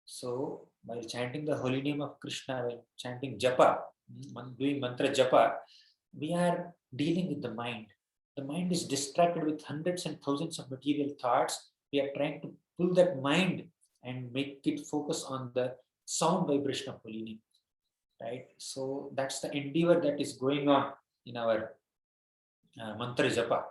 So while chanting the holy name of Krishna, while chanting Japa, doing mantra Japa, we are dealing with the mind. The mind is distracted with hundreds and thousands of material thoughts. We are trying to pull that mind and make it focus on the sound vibration of holy name. Right? So that's the endeavor that is going on in our mantra Japa.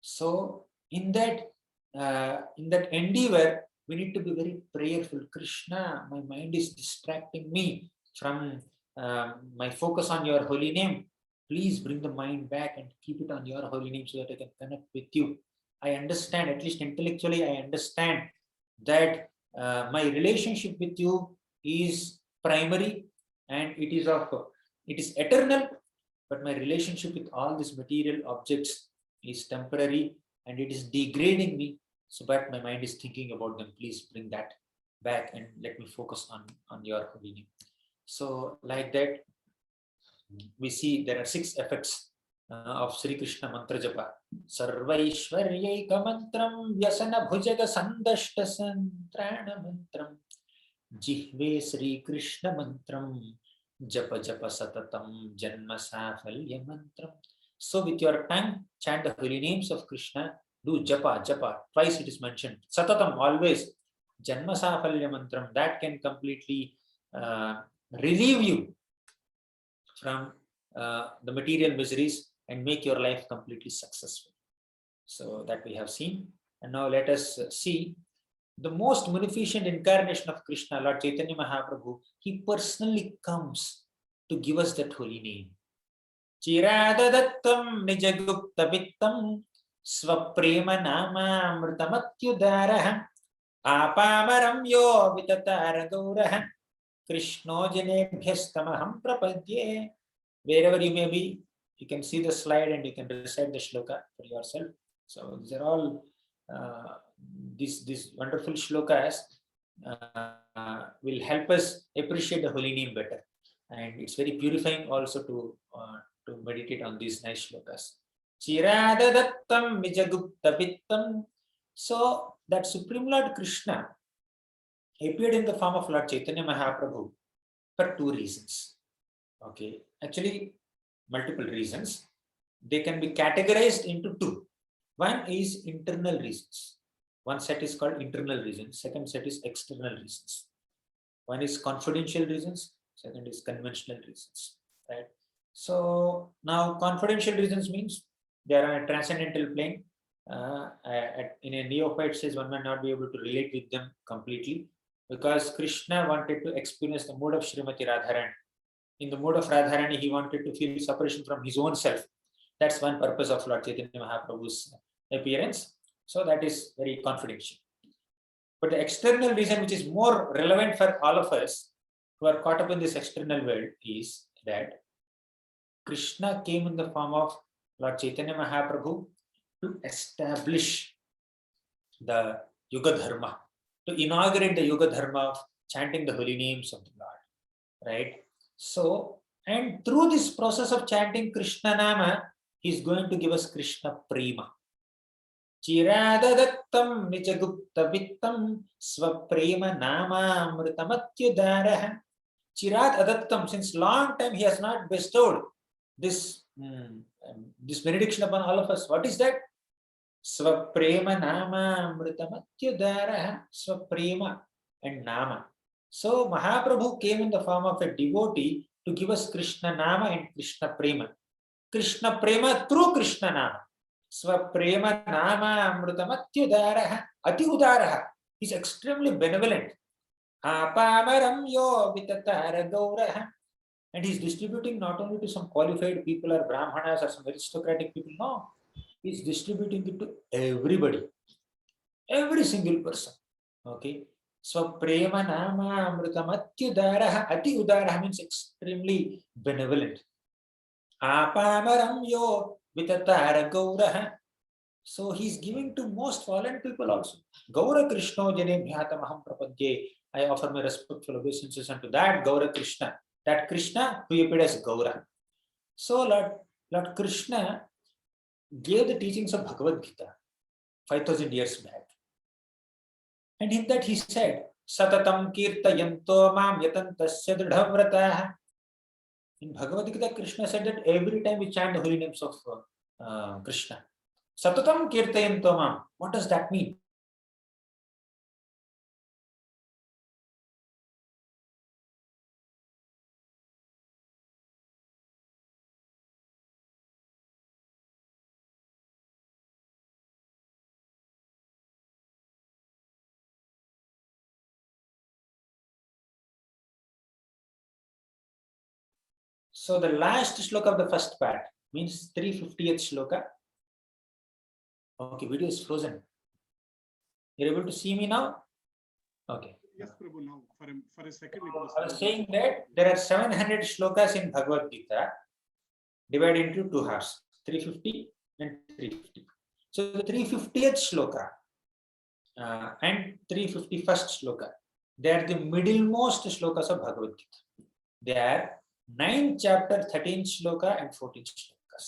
So in that endeavor, we need to be very prayerful. Krishna, my mind is distracting me from my focus on your holy name. Please bring the mind back and keep it on your holy name so that I can connect with you. I understand, at least intellectually, I understand that my relationship with you is primary and it is eternal, but my relationship with all these material objects is temporary and it is degrading me. So, but my mind is thinking about them. Please bring that back and let me focus on your holy name. So, like that, we see there are 6 effects of Sri Krishna mantra japa. Sarvaishwaryeka mantram vyasana bhujaka sandashta santrana mantram jihve Sri Krishna mantram japa japa satatam janma safalya mantram. So with your tongue chant the holy names of Krishna. Do japa japa, twice it is mentioned, satatam, always. Janma safalya mantram, that can completely relieve you from the material miseries and make your life completely successful. So that we have seen. And now let us see the most munificent incarnation of Krishna, Lord Chaitanya Mahaprabhu. He personally comes to give us that holy name. Chiradadattam nijaguptabittam swaprema nama amrutamatyudarah apamaram yo vitatara gaurah Krishno janebhyastamaham prapadye. Wherever you may be, you can see the slide and you can recite the shloka for yourself. So these are all these wonderful shlokas will help us appreciate the holy name better, and it's very purifying also to meditate on these nice shlokas. Chiradadattam nijaguptabittam. So that Supreme Lord Krishna appeared in the form of Lord Chaitanya Mahaprabhu for 2 reasons. Okay, actually multiple reasons. They can be categorized into 2. One is internal reasons. One set is called internal reasons. Second set is external reasons. One is confidential reasons. Second is conventional reasons. Right. So now confidential reasons means they are on a transcendental plane. In a neophyte stage, one may not be able to relate with them completely, because Krishna wanted to experience the mode of Srimati Radharani. In the mode of Radharani, he wanted to feel separation from his own self. That's one purpose of Lord Chaitanya Mahaprabhu's appearance. So that is very confidential. But the external reason, which is more relevant for all of us who are caught up in this external world, is that Krishna came in the form of Lord Chaitanya Mahaprabhu to establish the Yuga Dharma, to inaugurate the Yuga Dharma of chanting the holy names of the Lord. Right? So, and through this process of chanting Krishna Nama, he is going to give us Krishna Prema. Chiradadattam nijaguptabittam swaprema nama amrutamatyudarah. Chirad adattam, since long time he has not bestowed this benediction upon all of us. What is that? Swaprema nama amrutamatyudarah. Swaprema and nama. So Mahaprabhu came in the form of a devotee to give us Krishna Nama and Krishna Prema. Krishna Prema through Krishna Nama. Swaprema Nama Amrutamatyudaraha. Ati Udaraha. He's extremely benevolent. Apamaram yo vitatara gauraha. And he's distributing not only to some qualified people or Brahmanas or some aristocratic people. No. He's distributing it to everybody. Every single person. Okay. Swaprema nama amrutamatyudaraha. Ati udaraha means extremely benevolent. Apamaram yo vitatara gauraha. So he's giving to most fallen people also. Gaura Krishna jane bhyatamaham prapadye. I offer my respectful obeisances unto that Gaura Krishna. That Krishna who appeared as Gaura. So Lord Krishna gave the teachings of Bhagavad Gita 5,000 years back. And in that he said, Satatam kirtayanto mam yatantasya dridhavratah. In Bhagavad Gita, Krishna said that every time we chant the holy names of Krishna. Satatam kirtayanto mam. What does that mean? So the last shloka of the first part means 350th shloka. Okay, video is frozen. You're able to see me now? Okay. Yes, Prabhu, now for a second. I was saying that there are 700 shlokas in Bhagavad Gita divided into 2 halves, 350 and 350. So the 350th shloka and 351st shloka. They are the middlemost shlokas of Bhagavad Gita. They are 9th chapter, 13th shloka and 14th shlokas.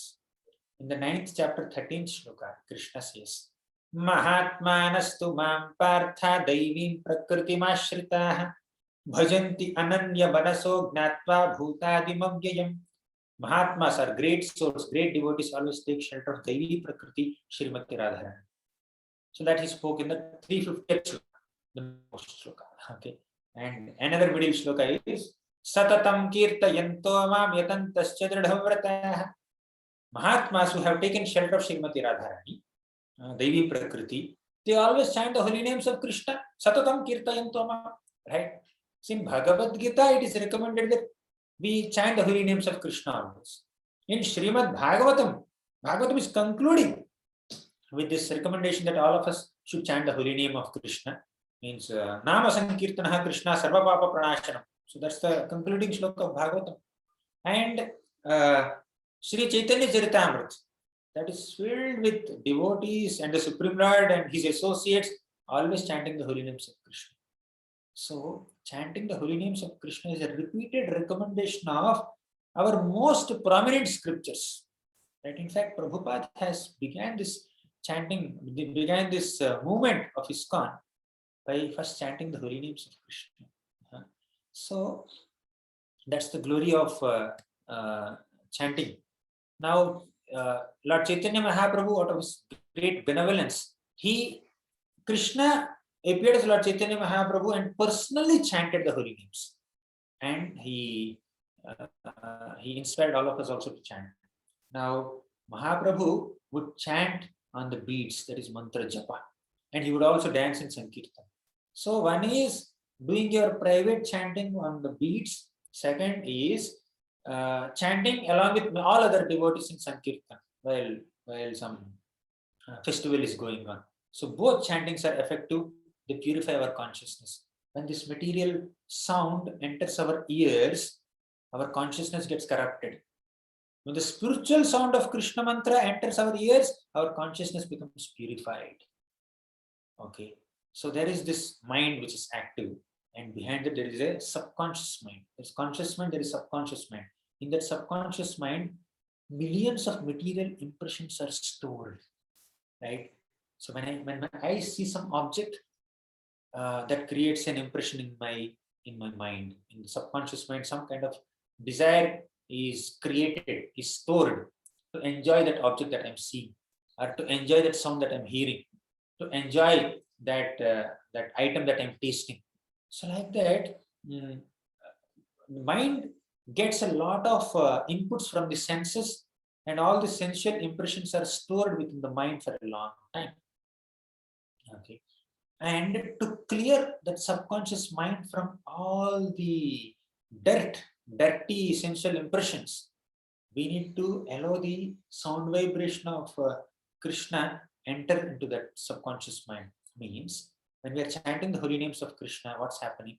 In the 9th chapter, 13th shloka, Krishna says, Mahatmanastu mam partha daivim prakritimashritah bhajanti ananya manaso gnatva bhutadimamyayam. Mahatmas are great souls, great devotees always take shelter of Daivi Prakriti Srimati Radharani. So that he spoke in the 350th shloka, the most shloka. Okay. And another middle shloka is Satatam Kirtayanto Mam Yatantascha Dridhavratah. Mahatmas who have taken shelter of Srimati Radharani, Devi Prakriti, they always chant the holy names of Krishna. Satatam Kirtayanto Mam. Right? So in Bhagavad Gita, it is recommended that we chant the holy names of Krishna always. In Srimad Bhagavatam, Bhagavatam is concluding with this recommendation that all of us should chant the holy name of Krishna. Means Nama Sankirtanaha Krishna Sarva Papa Pranashanam. So that's the concluding shloka of Bhagavatam. And Sri Chaitanya Charitamrita, that is filled with devotees and the Supreme Lord and his associates always chanting the holy names of Krishna. So chanting the holy names of Krishna is a repeated recommendation of our most prominent scriptures. Right? In fact, Prabhupada has began this movement of ISKCON by first chanting the holy names of Krishna. So that's the glory of chanting. Now, Lord Chaitanya Mahaprabhu, out of his great benevolence, Krishna appeared as Lord Chaitanya Mahaprabhu and personally chanted the holy names. And he inspired all of us also to chant. Now, Mahaprabhu would chant on the beats, that is mantra japa, and he would also dance in Sankirtan. So one is doing your private chanting on the beats. Second is chanting along with all other devotees in Sankirtan while some festival is going on. So both chantings are effective. They purify our consciousness. When this material sound enters our ears, our consciousness gets corrupted. When the spiritual sound of Krishna mantra enters our ears, our consciousness becomes purified. Okay. So there is this mind which is active, and behind it there is a subconscious mind. There is conscious mind, there is subconscious mind. In that subconscious mind, millions of material impressions are stored. Right? So when I see some object, that creates an impression in my mind. In the subconscious mind, some kind of desire is created, is stored to enjoy that object that I'm seeing, or to enjoy that sound that I'm hearing, to enjoy that item that I'm tasting. So like that, mind gets a lot of inputs from the senses, and all the sensual impressions are stored within the mind for a long time. Okay. And to clear that subconscious mind from all the dirty sensual impressions, we need to allow the sound vibration of Krishna enter into that subconscious mind. Means when we are chanting the holy names of Krishna, what's happening?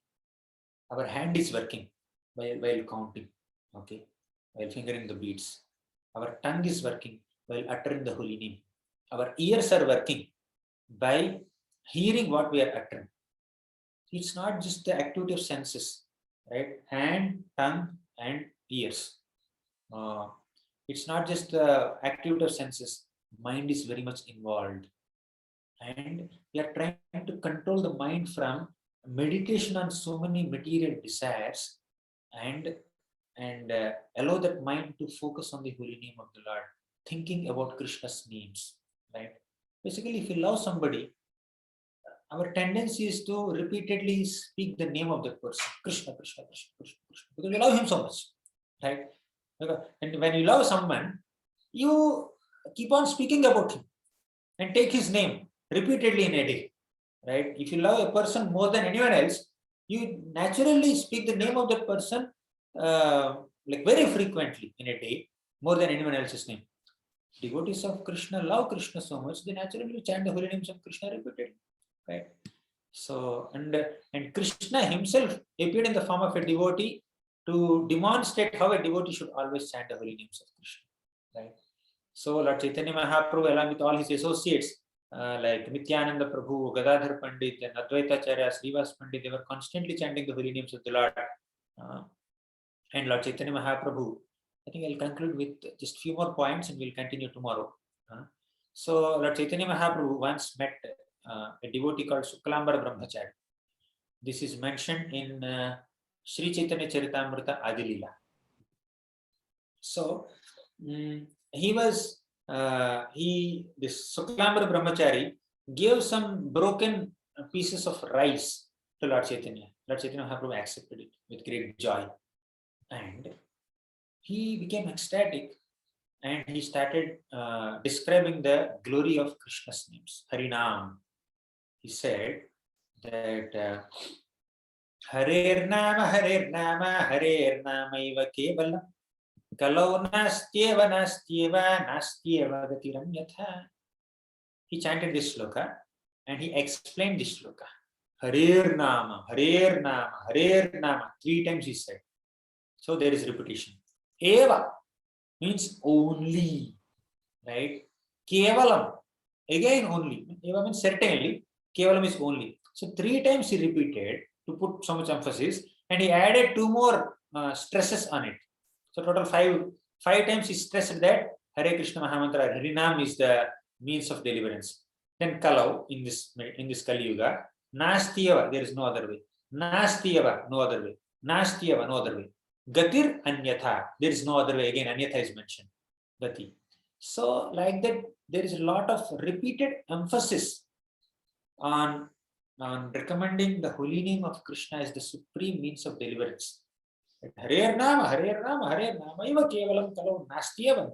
Our hand is working while counting, okay, while fingering the beats. Our tongue is working while uttering the holy name. Our ears are working by hearing what we are uttering. It's not just the activity of senses, right? Hand, tongue, and ears. It's not just the activity of senses. Mind is very much involved. And we are trying to control the mind from meditation on so many material desires, and allow that mind to focus on the holy name of the Lord, thinking about Krishna's names, right? Basically, if you love somebody, our tendency is to repeatedly speak the name of that person, Krishna, Krishna, Krishna, Krishna, Krishna, because you love him so much, right? And when you love someone, you keep on speaking about him and take his name repeatedly in a day, right? If you love a person more than anyone else, you naturally speak the name of that person like very frequently in a day, more than anyone else's name. Devotees of Krishna love Krishna so much, they naturally chant the holy names of Krishna repeatedly, right? So, and Krishna himself appeared in the form of a devotee to demonstrate how a devotee should always chant the holy names of Krishna, right? So Lord Chaitanya Mahaprabhu, along with all his associates, like Nityananda Prabhu, Gadadhar Pandit, and Advaitacharya, Srivas Pandit, they were constantly chanting the holy names of the Lord. And Lord Chaitanya Mahaprabhu. I think I'll conclude with just few more points and we'll continue tomorrow. So Lord Chaitanya Mahaprabhu once met a devotee called Shuklambara Brahmachari. This is mentioned in Sri Chaitanya Charitamrita Adilila. So this Shuklambara Brahmachari gave some broken pieces of rice to Lord Chaitanya. Lord Chaitanya Mahaprabhu accepted it with great joy. And he became ecstatic and he started describing the glory of Krishna's names, Harinam. He said that Harer Nama, Iva Kevalam, Kalau Nastyeva, Gatiram Yatha. He chanted this shloka and he explained this shloka. Harer Nama, 3 times he said. So there is repetition. Eva means only, right? Kevalam, again only. Eva means certainly. Kevalam is only. So 3 times he repeated to put so much emphasis, and he added 2 more stresses on it. So total 5 times he stressed that Hare Krishna Mahamantra, Harinam is the means of deliverance. Then Kalau in this Kali Yuga, Nastyeva, there is no other way. Nastyeva, no other way. Nastyeva, no other way. Gatir Anyatha, there is no other way. Again, Anyatha is mentioned. Gati. So, like that, there is a lot of repeated emphasis on recommending the holy name of Krishna as the supreme means of deliverance. Hare Nama, Iva Kevalam Kalau Nastyeva,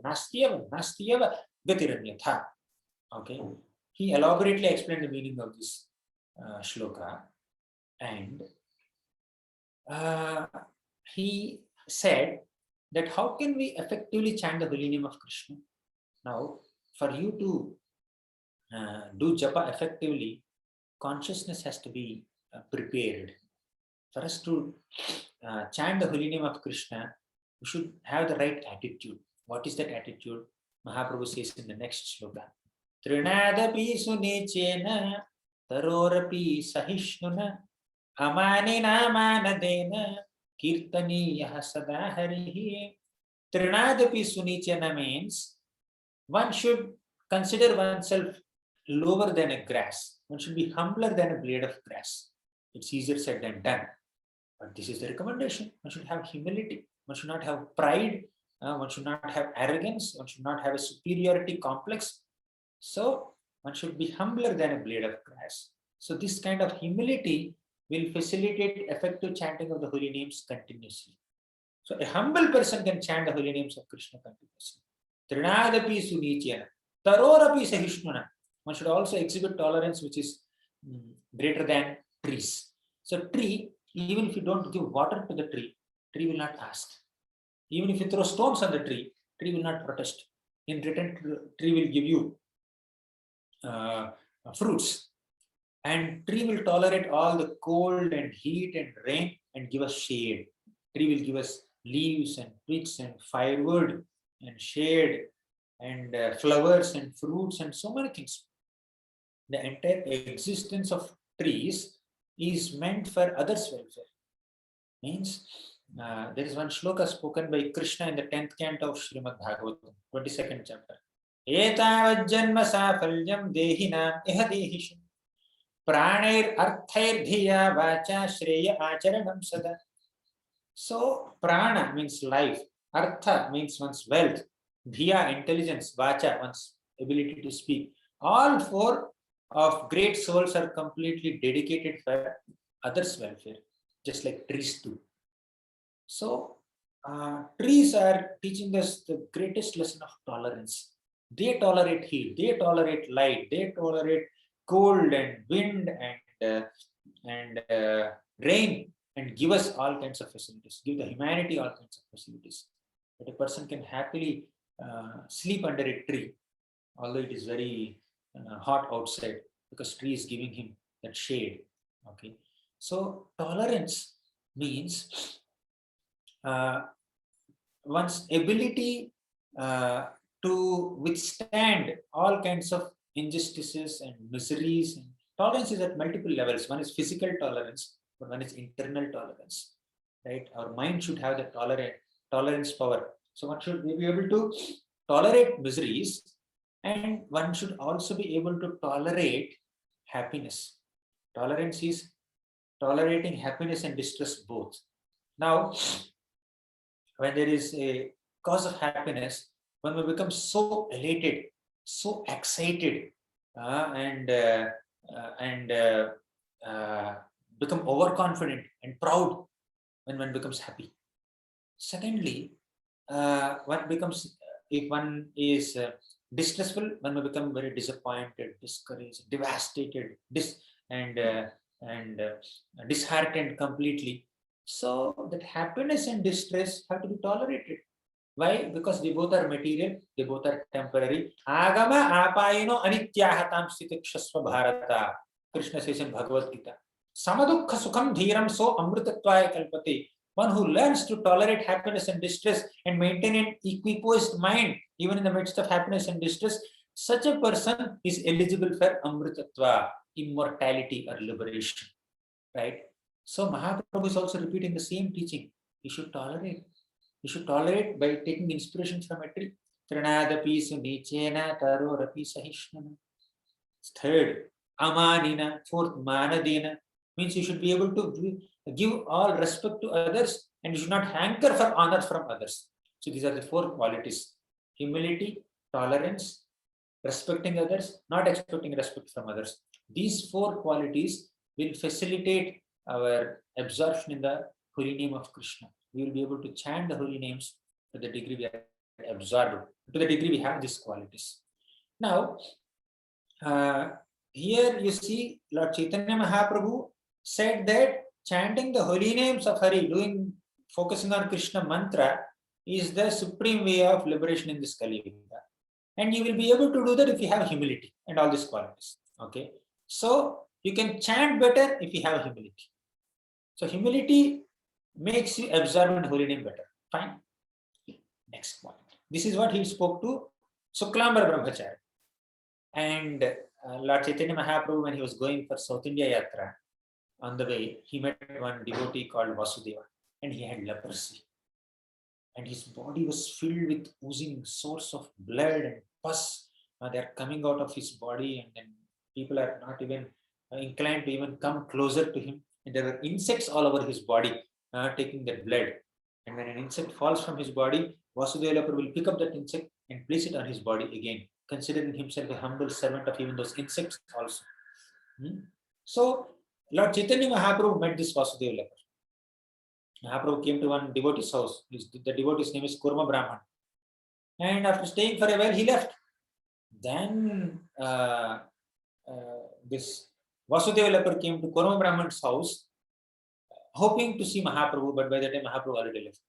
Gatir Anyatha. Okay. He elaborately explained the meaning of this shloka, and he said that how can we effectively chant the holy name of Krishna? Now, for you to do japa effectively, consciousness has to be prepared. For us to chant the holy name of Krishna, we should have the right attitude. What is that attitude? Mahaprabhu says in the next shloka. Trinadapi sunichena tarorapi sahishnuna amanina manadena kirtaniya sada harihi. Trinadapi sunichena means one should consider oneself lower than a grass. One should be humbler than a blade of grass. It's easier said than done. But this is the recommendation. One should have humility. One should not have pride. One should not have arrogance. One should not have a superiority complex. So one should be humbler than a blade of grass. So this kind of humility will facilitate effective chanting of the holy names continuously. So a humble person can chant the holy names of Krishna continuously. Trinadapi sunichena, tarorapi sahishnuna. One should also exhibit tolerance which is greater than trees. So tree, even if you don't give water to the tree will not ask. Even if you throw stones on the tree will not protest. In return, tree will give you fruits, and tree will tolerate all the cold and heat and rain and give us shade. Tree will give us leaves and twigs and firewood and shade and flowers and fruits and so many things. The entire existence of trees is meant for others' welfare. Means there is one shloka spoken by Krishna in the 10th canto of Srimad Bhagavatam, 22nd chapter. Etavajjanma safalyam dehinam iha dehishu pranair arthair dhiya vacha shreya acharanam sada. So prana means life, artha means one's wealth, dhiya intelligence, vacha one's ability to speak. All 4 of great souls are completely dedicated for others' welfare, just like trees do. So trees are teaching us the greatest lesson of tolerance. They tolerate heat, they tolerate light, they tolerate cold and wind and rain, and give us all kinds of facilities, give the humanity all kinds of facilities. But a person can happily sleep under a tree, although it is very hot outside, because tree is giving him that shade. Okay, so tolerance means one's ability to withstand all kinds of injustices and miseries. And tolerance is at multiple levels. One is physical tolerance, but one is internal tolerance. Right? Our mind should have the tolerance power. So one should be able to tolerate miseries, and one should also be able to tolerate happiness. Tolerance is tolerating happiness and distress both. Now, when there is a cause of happiness, when we become so elated, so excited, and become overconfident and proud when one becomes happy. Secondly, one becomes, if one is distressful, one may become very disappointed, discouraged, devastated, and disheartened completely. So that happiness and distress have to be tolerated. Why? Because they both are material, they both are temporary. Agama apayino anityahatam stitikshasva bharata. Krishna says in Bhagavad Gita. Samadukha sukham dhiram so amritatvaya kalpate. One who learns to tolerate happiness and distress and maintain an equipoised mind, even in the midst of happiness and distress, such a person is eligible for amritatva, immortality or liberation. Right? So Mahaprabhu is also repeating the same teaching. You should tolerate. You should tolerate by taking inspiration from a tree. Trinadapi sunichena tarorapi sahishnana. Third, amanina. Fourth, manadena. Means you should be able to give all respect to others, and you should not hanker for honor from others. So these are the four qualities: humility, tolerance, respecting others, not expecting respect from others. These four qualities will facilitate our absorption in the holy name of Krishna. We will be able to chant the holy names to the degree we are absorbed, to the degree we have these qualities. Now, here you see Lord Chaitanya Mahaprabhu said that chanting the holy names of Hari, focusing on Krishna mantra, is the supreme way of liberation in this Kali Yuga. And you will be able to do that if you have humility and all these qualities. Okay, so you can chant better if you have humility. So humility makes you absorb in holy name better. Fine. Next point. This is what he spoke to Suklambar Brahmachari. And Lord Chaitanya Mahaprabhu, when he was going for South India Yatra, on the way, he met one devotee called Vasudeva, and he had leprosy. And his body was filled with oozing source of blood and pus. They are coming out of his body, and then people are not even inclined to even come closer to him. And there were insects all over his body, taking that blood. And when an insect falls from his body, Vasudeva will pick up that insect and place it on his body again, considering himself a humble servant of even those insects also. So, Lord Chaitanya Mahaprabhu met this Vasudeva leper. Mahaprabhu came to one devotee's house. The devotee's name is Kurma Brahman. And after staying for a while, he left. Then this Vasudeva leper came to Kurma Brahman's house, hoping to see Mahaprabhu, but by the time Mahaprabhu already left.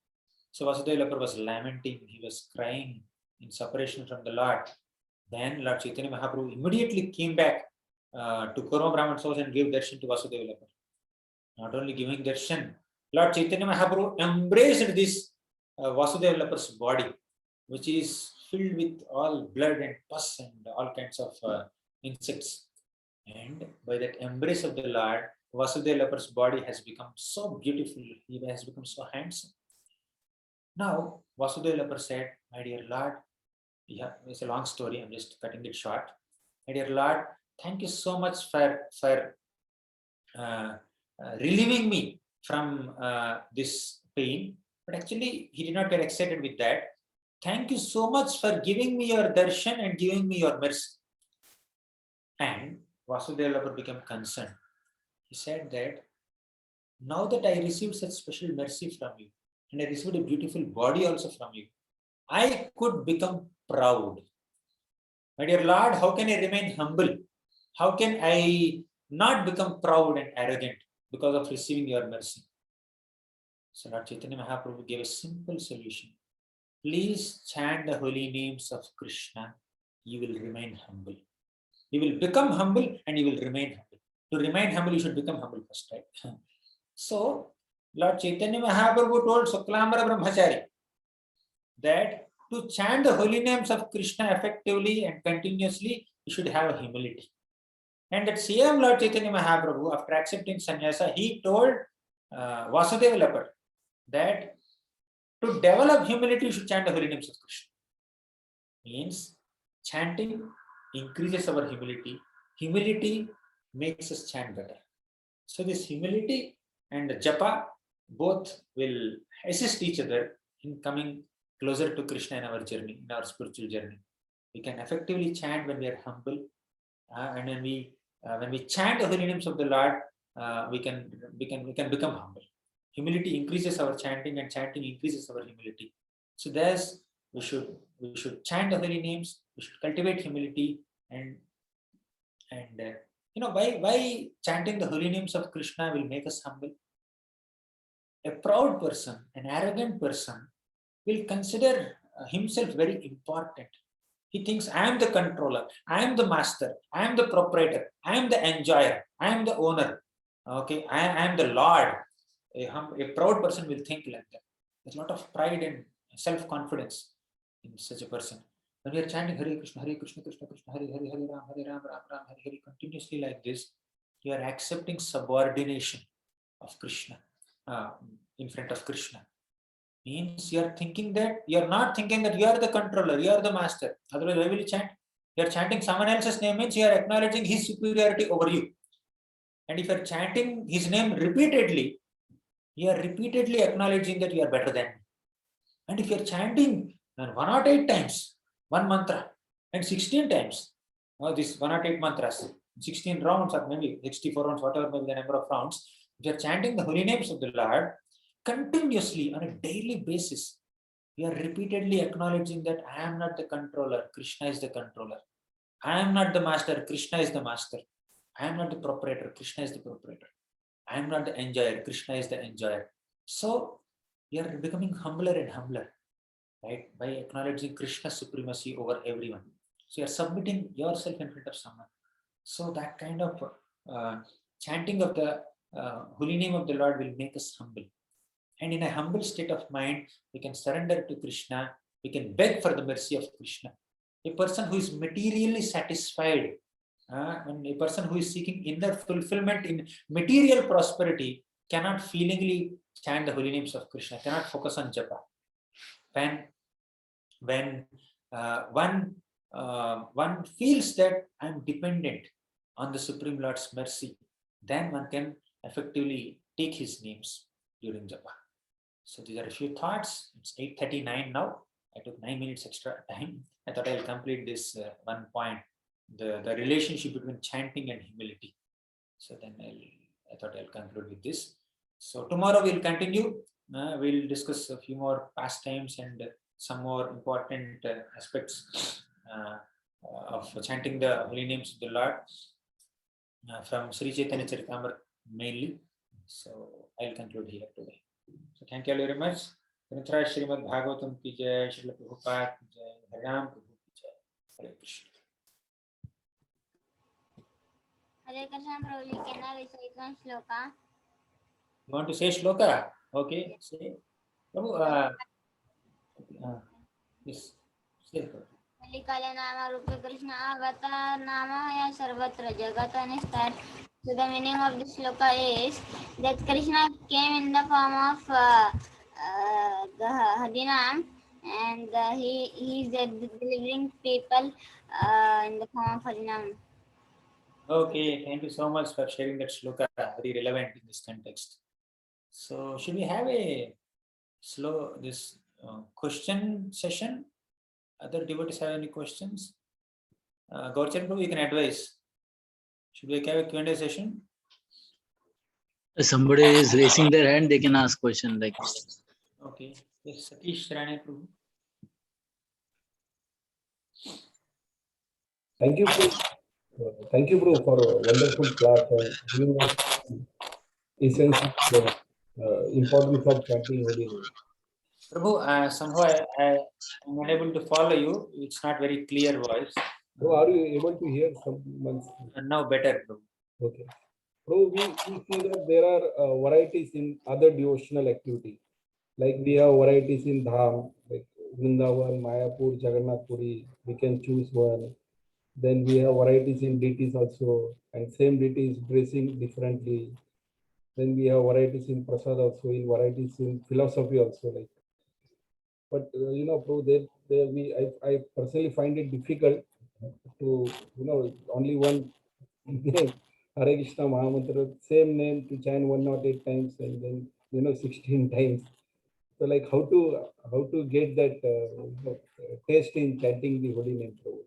So Vasudeva leper was lamenting, he was crying in separation from the Lord. Then Lord Chaitanya Mahaprabhu immediately came back to Kurma Brahman's house and gave darshan to Vasudeva leper. Not only giving darshan, Lord Chaitanya Mahaprabhu embraced this Vasudeva leper's body, which is filled with all blood and pus and all kinds of insects. And by that embrace of the Lord, Vasudeva leper's body has become so beautiful, he has become so handsome. Now, Vasudeva leper said, "My dear Lord," it's a long story, I'm just cutting it short. "My dear Lord, thank you so much for relieving me from this pain." But actually, he did not get excited with that. "Thank you so much for giving me your darshan and giving me your mercy." And Vasudeva leper became concerned. He said that, "Now that I received such special mercy from you, and I received a beautiful body also from you, I could become proud. My dear Lord, how can I remain humble? How can I not become proud and arrogant because of receiving your mercy?" So Lord Chaitanya Mahaprabhu gave a simple solution. "Please chant the holy names of Krishna. You will remain humble. You will become humble and you will remain humble. To remain humble, you should become humble first, right?" So Lord Chaitanya Mahaprabhu told Suklambar Brahmachari that to chant the holy names of Krishna effectively and continuously, you we should have humility. And that same Lord Chaitanya Mahaprabhu, after accepting sannyasa, he told Vasudeva Leper that to develop humility, you should chant the holy names of Krishna. Means chanting increases our humility. Humility makes us chant better. So this humility and japa both will assist each other in coming closer to Krishna in our journey, in our spiritual journey. We can effectively chant when we are humble, and when we chant the holy names of the Lord, we can become humble. Humility increases our chanting, and chanting increases our humility. So there's we should chant the holy names. We should cultivate humility, and why chanting the holy names of Krishna will make us humble. A proud person, an arrogant person, will consider himself very important. He thinks, I am the controller, I am the master, I am the proprietor, I am the enjoyer, I am the owner. Okay, I am the Lord. A proud person will think like that. There's a lot of pride and self-confidence in such a person. When we are chanting Hare Krishna, Krishna Krishna, Hare Hare, Hare Ram, Ram Ram, Hare Hare, continuously like this, you are accepting subordination of Krishna in front of Krishna. Means you are thinking that you are not thinking that you are the controller, you are the master. Otherwise, why will you chant? You are chanting someone else's name, means you are acknowledging his superiority over you. And if you are chanting his name repeatedly, you are repeatedly acknowledging that you are better than me. And if you are chanting 108 times one mantra and 16 times, this 108 mantras, 16 rounds or maybe 64 rounds, whatever may be the number of rounds, if you are chanting the holy names of the Lord continuously on a daily basis, you are repeatedly acknowledging that I am not the controller, Krishna is the controller. I am not the master, Krishna is the master. I am not the proprietor, Krishna is the proprietor. I am not the enjoyer, Krishna is the enjoyer. So you are becoming humbler and humbler, right? By acknowledging Krishna's supremacy over everyone. So you are submitting yourself in front of someone. So that kind of chanting of the holy name of the Lord will make us humble. And in a humble state of mind, we can surrender to Krishna. We can beg for the mercy of Krishna. A person who is materially satisfied, and a person who is seeking inner fulfillment in material prosperity cannot feelingly chant the holy names of Krishna, cannot focus on japa. When one feels that I'm dependent on the Supreme Lord's mercy, then one can effectively take his names during japa. So these are a few thoughts. It's 8:39 now. I took 9 minutes extra time. I thought I'll complete this one point, the relationship between chanting and humility. So then I thought I'll conclude with this. So tomorrow we'll continue. We'll discuss a few more pastimes and some more important aspects of chanting the holy names of the Lord from Sri Chaitanya Charitamrita mainly. So I'll conclude here today. So thank you all very much. Granthraj Srimad Bhagavatam ki jai, Srila Prabhupada ki jai, Harinam Prabhu ki jai. Hare Krishna. Hare Krishna Prabhu, can I recite one shloka? You want to say shloka? Okay, say. Prabhu, yes, say. Kalikala Nama Rupa Krishna Avatar Nama Ya Sarvatra Jagata Nistar. So the meaning of this shloka is that Krishna came in the form of the Harinam, and he is delivering people in the form of Harinam. Okay, thank you so much for sharing that shloka, very relevant in this context. So should we have a question session? Other devotees have any questions? Gaurchan Prabhu, you can advise. Should we have a Q&A session? If somebody is raising their hand, they can ask question like. Okay. Yes, Satish Rane Prabhu. Thank you, bro, for a wonderful class and giving us essence of the importance of chanting holy name. Prabhu, somehow I'm unable to follow you. It's not very clear voice. So are you able to hear some months? Now better, Prabhu. Okay. Bro, we see that there are varieties in other devotional activity. Like we have varieties in Dham, like Vrindavan, Mayapur, Jagannath Puri. We can choose one. Then we have varieties in deities also, and same deity is dressing differently. Then we have varieties in prasad also, in varieties in philosophy also. Like, but Prabhu, I personally find it difficult to only one name, Hare Krishna Mahamantra, same name to chant 108 times and then 16 times. So like how to get that taste in chanting the holy name, Prabhu.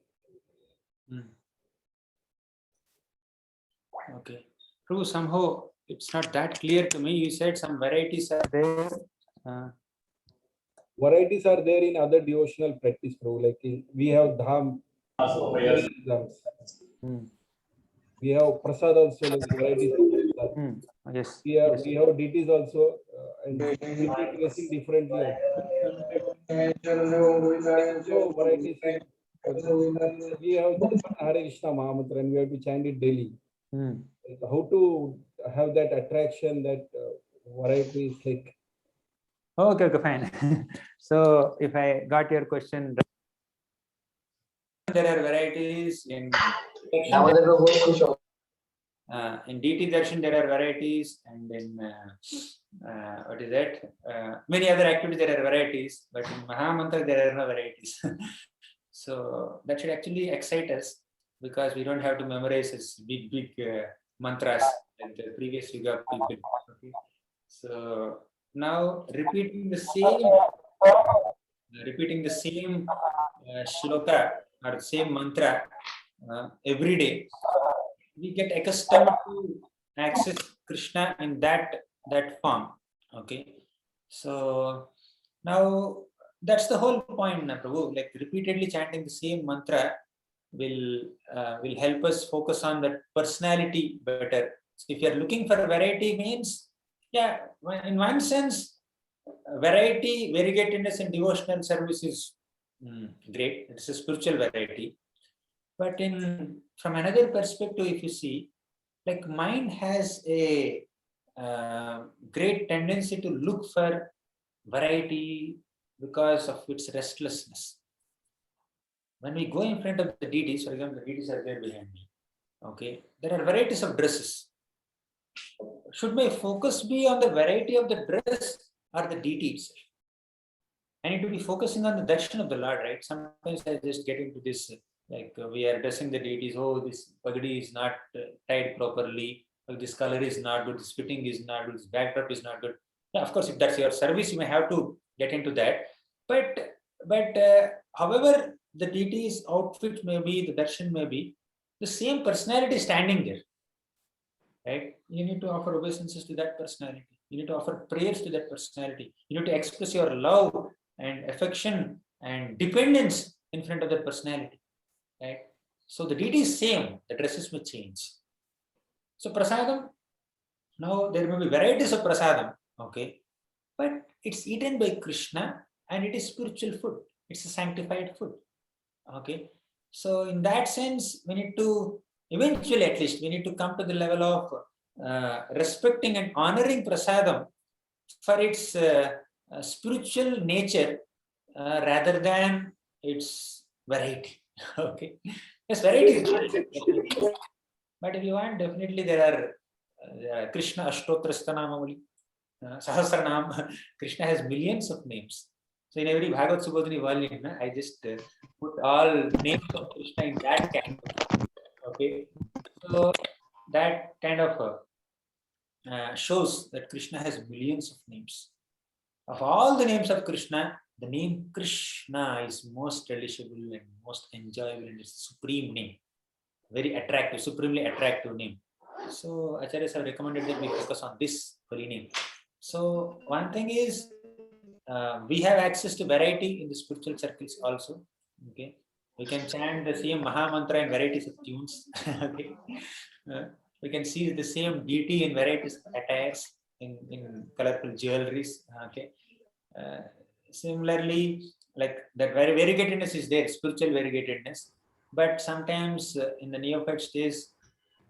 Okay. Prabhu, somehow it's not that clear to me. You said some varieties are there. Varieties are there in other devotional practice, Prabhu. Like we have dham, exams. We have prasad also, like varieties of prasad. Yes. We have deities also, and deity dressing differently also. So varieties in, for example, we have just one Hare Krishna Mahamantra and we have to chant it daily. Like how to have that attraction, that varieties, like Okay, fine. So if I got your question, there are varieties in DT Darshan, there are varieties, and in what is that? Many other activities there are varieties, but in Mahamantra there are no varieties. So that should actually excite us because we don't have to memorize this big mantras like the previous Yuga people. Okay. So now repeating the same shloka or same mantra every day, we get accustomed to access Krishna in that form. Okay, so now that's the whole point, Prabhu. Like repeatedly chanting the same mantra will help us focus on that personality better. So if you are looking for a variety, means in one sense, variety, variegatedness in devotional service is great. It's a spiritual variety. But from another perspective, if you see, like mind has a great tendency to look for variety because of its restlessness. When we go in front of the deities, for example, the deities are there behind me. Okay, there are varieties of dresses. Should my focus be on the variety of the dress or the deity itself? I need to be focusing on the darshan of the Lord, right? Sometimes I just get into this, like we are dressing the deities. Oh, this pagadi is not tied properly. Or this color is not good. This fitting is not good. This backdrop is not good. Yeah, of course, if that's your service, you may have to get into that. But however, the deity's outfit may be, the darshan may be, the same personality standing there, right? You need to offer obeisances to that personality. You need to offer prayers to that personality. You need to express your love and affection and dependence in front of that personality, right? So the deity is same, the dresses may change. So prasadam, now there may be varieties of prasadam, okay, but it's eaten by Krishna and it is spiritual food. It's a sanctified food, okay. So in that sense, we need to, eventually at least, we need to come to the level of respecting and honoring prasadam for its spiritual nature rather than its variety. Okay, yes, variety is good. But if you want, definitely there are Krishna Ashtotra Stanamavali, Sahasranam. Krishna has millions of names. So in every Bhagavad Subodhini volume, I just put all names of Krishna in that category. Okay, so that kind of shows that Krishna has millions of names. Of all the names of Krishna, the name Krishna is most relishable and most enjoyable, and it's the supreme name. Very attractive, supremely attractive name. So acharyas have recommended that we focus on this holy name. So one thing is we have access to variety in the spiritual circles also. Okay, we can chant the same Maha Mantra in varieties of tunes. Okay, we can see the same deity in varieties of attires in colorful jewelries. Okay, similarly, like that variegatedness is there, spiritual variegatedness. But sometimes in the neophyte stage,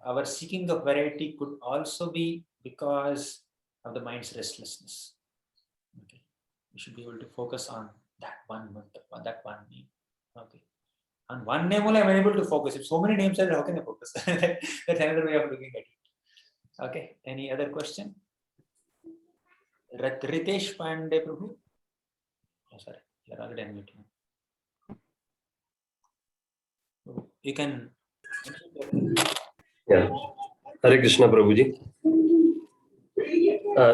our seeking of variety could also be because of the mind's restlessness. Okay, we should be able to focus on that one month, on that one name. Okay, on one name only I'm unable to focus. If so many names are there, how can I focus? That's another way of looking at it. Okay, any other question? Ritesh Pandey Prabhu? Oh, sorry, you're already unmuted. You can. Yeah. Hare Krishna Prabhuji.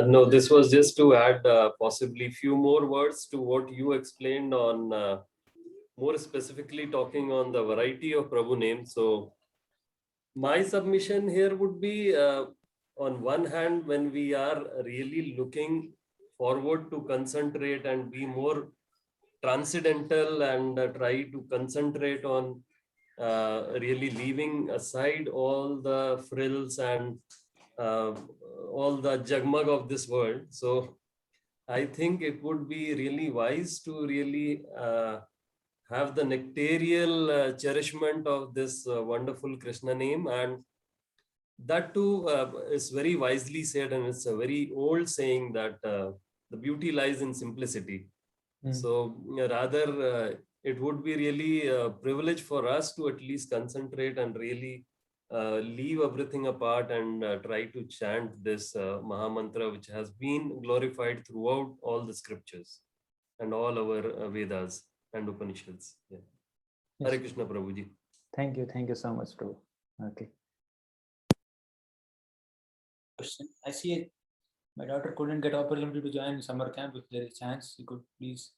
No, this was just to add possibly few more words to what you explained on more specifically talking on the variety of Prabhu names. So my submission here would be on one hand, when we are really looking forward to concentrate and be more transcendental and try to concentrate on really leaving aside all the frills and all the jagmag of this world. So I think it would be really wise to really have the nectarial cherishment of this wonderful Krishna name. And that too is very wisely said, and it's a very old saying that the beauty lies in simplicity. So rather, it would be really a privilege for us to at least concentrate and really leave everything apart and try to chant this Mahamantra, which has been glorified throughout all the scriptures and all our Vedas and Upanishads. Yeah. Hare Krishna Prabhuji. Thank you so much, Prabhu. Okay. Question. I see my daughter couldn't get opportunity to join summer camp. If there is a chance, you could please.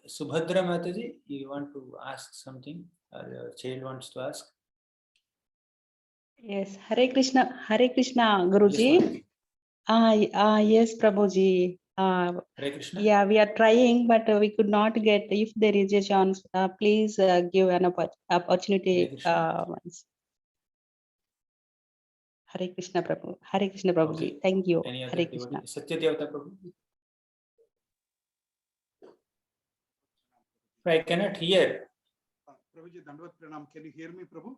Subhadra Mataji, you want to ask something, or your child wants to ask? Yes, Hare Krishna, Guruji. Yes, Prabhuji. Hare Krishna. Yeah, we are trying, but we could not get. If there is a chance, please give an opportunity once. Hare Krishna, Prabhu. Hare Krishna, Prabhuji. Okay. Thank you. Any other Hare Krishna. devotee? Satyadevata Prabhu. I cannot hear. Prabhuji, Dandavat Pranam. Can you hear me, Prabhu?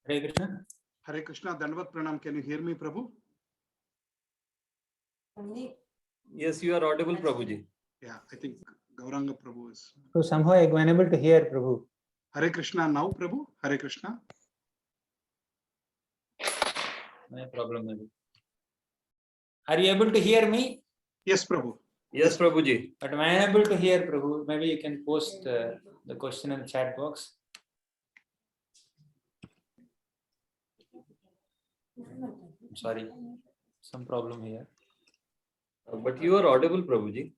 Hare Krishna. Hare Krishna, Dandavat Pranam. Can you hear me, Prabhu? Yes, you are audible, Prabhuji. Yeah, I think Gauranga Prabhu is. So somehow I'm unable to hear Prabhu. Hare Krishna now, Prabhu. Hare Krishna. No problem, maybe. Are you able to hear me? Yes, Prabhu. Yes, Prabhuji. But am I unable to hear Prabhu? Maybe you can post the question in the chat box. I'm sorry, some problem here. But you are audible, Prabhuji.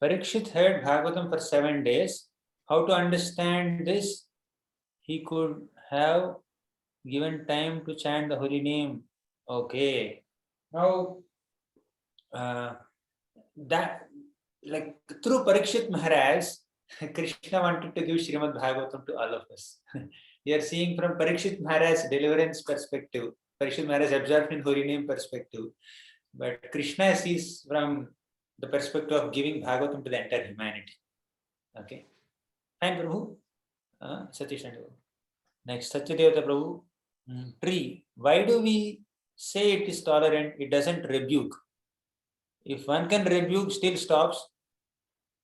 Parikshit heard Bhagavatam for 7 days. How to understand this? He could have given time to chant the holy name. Okay. Now, that, like through Parikshit Maharaj, Krishna wanted to give Srimad Bhagavatam to all of us. We are seeing from Parikshit Maharaj's deliverance perspective, Parikshit Maharaj absorbed in holy name perspective, but Krishna sees from the perspective of giving Bhagavatam to the entire humanity. Okay. Fine, Prabhu. Satish and next, Satyadevata Prabhu. Tree. Why do we say it is tolerant? It doesn't rebuke. If one can rebuke, still stops,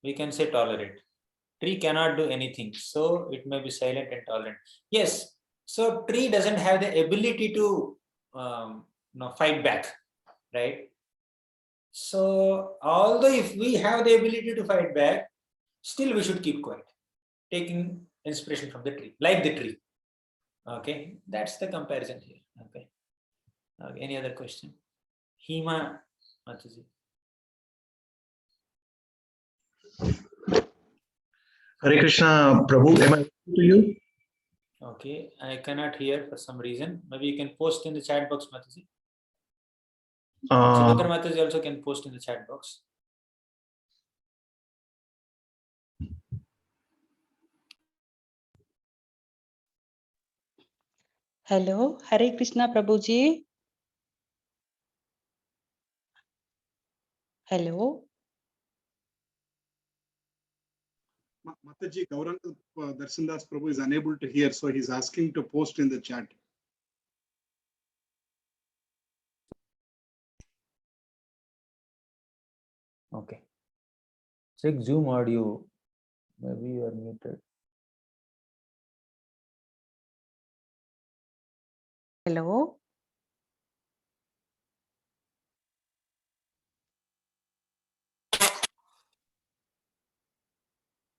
we can say tolerant. Tree cannot do anything, so it may be silent and tolerant. Yes, so tree doesn't have the ability to fight back, right? So although if we have the ability to fight back, still we should keep quiet, taking inspiration from the tree, like the tree. Okay, that's the comparison here. Okay. Any other question? Hema Mataji. Hare Krishna, Prabhu. Am I audible to you? Okay, I cannot hear for some reason. Maybe you can post in the chat box, Mataji. Subhadra Mataji also can post in the chat box. Hello, Hare Krishna, Prabhuji. Hello. Mataji Gauranga Darshan Prabhu is unable to hear, so he's asking to post in the chat. Okay. Check Zoom audio. Maybe you are muted. Hello.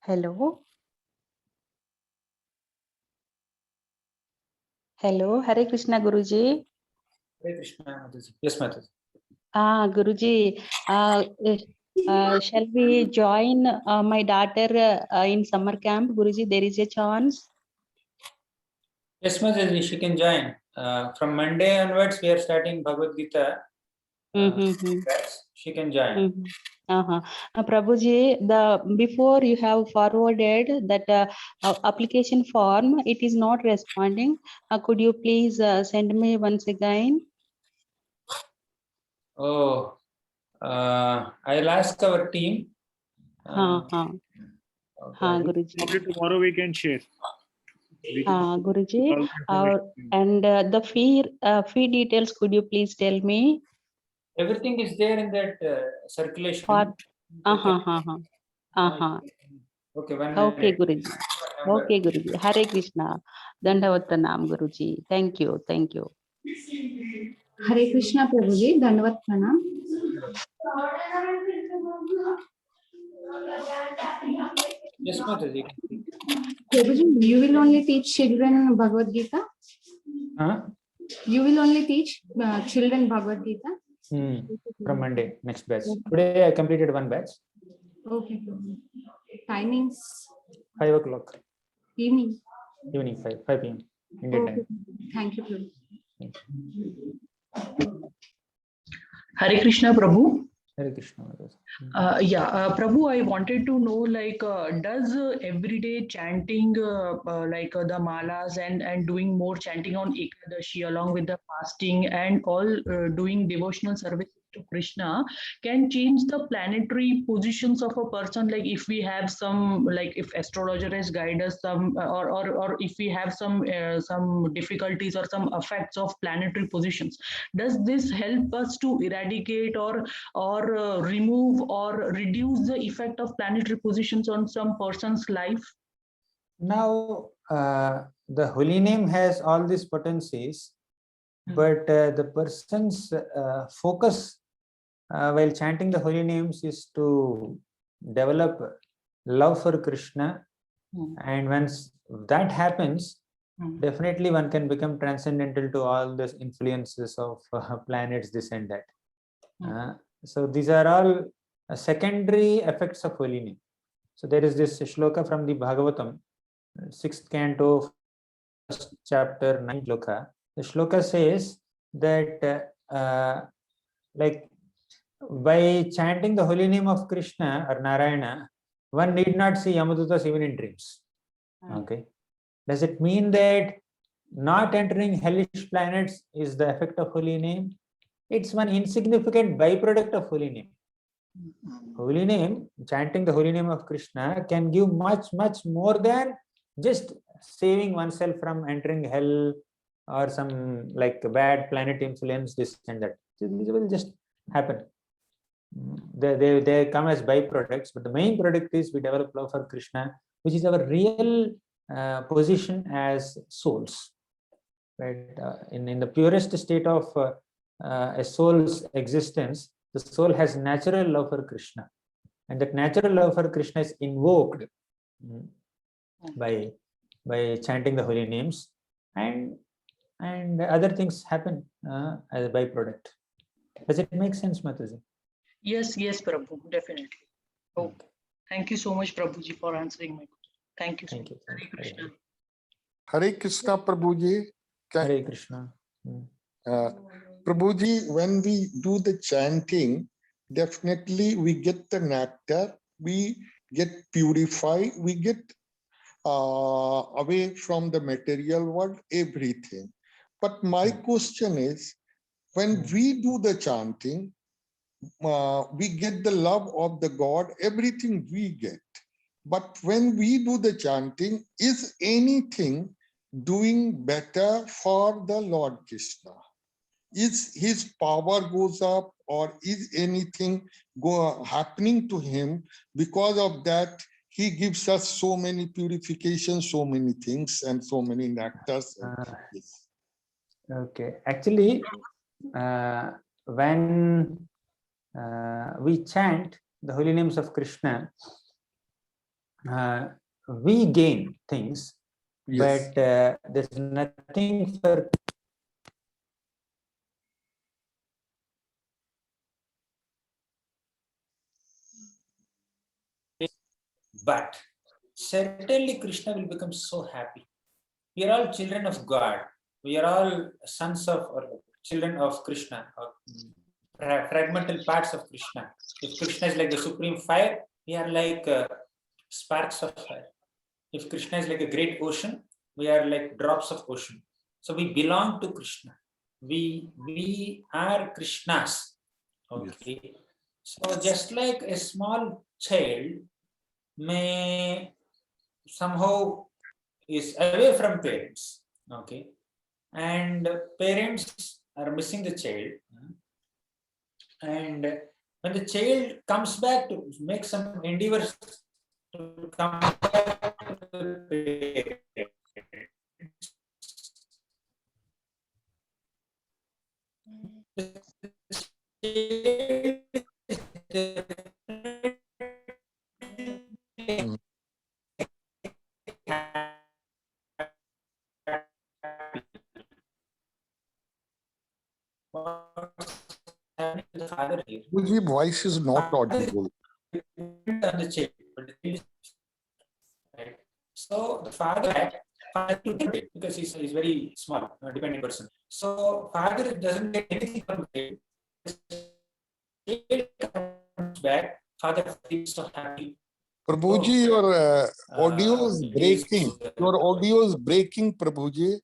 Hello. Hello. Hare Krishna Guruji. Hare Krishna, Mataji. Yes, Mataji. Guruji, shall we join my daughter in summer camp? Guruji, there is a chance. Yes, Mataji, she can join. From Monday onwards, we are starting Bhagavad Gita. She can join. Prabhuji, before you have forwarded that application form, it is not responding. Could you please send me once again? Oh, I'll ask our team. Okay. Guruji. Probably tomorrow we can share. Guruji, and the fee details, could you please tell me? Everything is there in that circulation. Okay, one Okay, minute. Guruji. Okay, Guruji. Hare Krishna. Dandavattanam, Guruji. Thank you. Thank you. Hare Krishna Prabhuji, Dandavat Pranam. Yes, Mataji. Prabhuji, you will only teach children Bhagavad Gita? Huh? You will only teach children Bhagavad Gita? From Monday, next batch. Today I completed one batch. Okay, Prabhuji. Timings? 5 o'clock. Evening? Evening, 5 p.m. Indian time. Thank you, Prabhuji. Hare Krishna Prabhu. Hare Krishna. Prabhu, I wanted to know, like, does everyday chanting, like the malas and doing more chanting on Ekadashi along with the fasting and all doing devotional service to Krishna can change the planetary positions of a person? Like, if we have some, like, if astrologers guide us some, or if we have some difficulties or some effects of planetary positions, does this help us to eradicate or remove or reduce the effect of planetary positions on some person's life? Now, the holy name has all these potencies, but the person's focus while chanting the holy names is to develop love for Krishna. And once that happens, definitely one can become transcendental to all these influences of planets, this and that. So these are all secondary effects of holy name. So there is this shloka from the Bhagavatam, 6th canto, 1st chapter, 9th shloka. The shloka says that like by chanting the holy name of Krishna or Narayana, one need not see Yamadutas even in dreams. Okay. Does it mean that not entering hellish planets is the effect of holy name? It's one insignificant byproduct of holy name. Holy name, chanting the holy name of Krishna can give much, much more than just saving oneself from entering hell or some like bad planet influence, this and that. These will just happen. They come as byproducts, but the main product is we develop love for Krishna, which is our real position as souls. Right? In the purest state of a soul's existence, the soul has natural love for Krishna, and that natural love for Krishna is invoked by chanting the holy names, and other things happen as a byproduct. Does it make sense, Mataji? Yes, Prabhu, definitely. Okay. Thank you so much, Prabhuji, for answering my question. Thank you. Thank you. Hare Krishna. Hare Krishna, Prabhuji. Hare Krishna. Prabhuji, when we do the chanting, definitely we get the nectar, we get purified, we get away from the material world, everything. But my question is, when we do the chanting, we get the love of the God, everything we get. But when we do the chanting, is anything doing better for the Lord Krishna? Is his power goes up, or is anything happening to him? Because of that, he gives us so many purifications, so many things, and so many nectars. Yes. Okay, actually, when we chant the holy names of Krishna, we gain things, Yes. but there's nothing for but certainly Krishna will become so happy. We are all children of God. We are all sons of or children of Krishna, or fragmental parts of Krishna. If Krishna is like the supreme fire, we are like sparks of fire. If Krishna is like a great ocean, we are like drops of ocean. So we belong to Krishna. We are Krishnas. Okay. Yes. So just like a small child may somehow is away from parents, okay, and parents are missing the child, and when the child comes back to make some endeavors to come back to the the father here. Your voice is not audible. The child, but the child is, right? So the father because he's very small, dependent person. So father doesn't get anything from the child comes back. Father feels so happy. Prabhuji, your audio is breaking. Your audio is breaking, Prabhuji.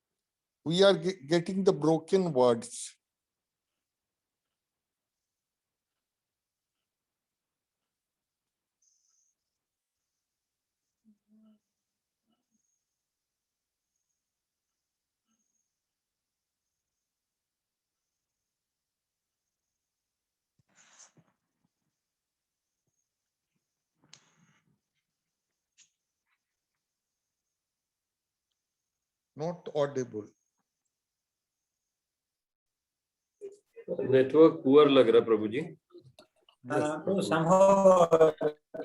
We are getting the broken words. Not audible. Network poor lag raha, Prabhuji. So somehow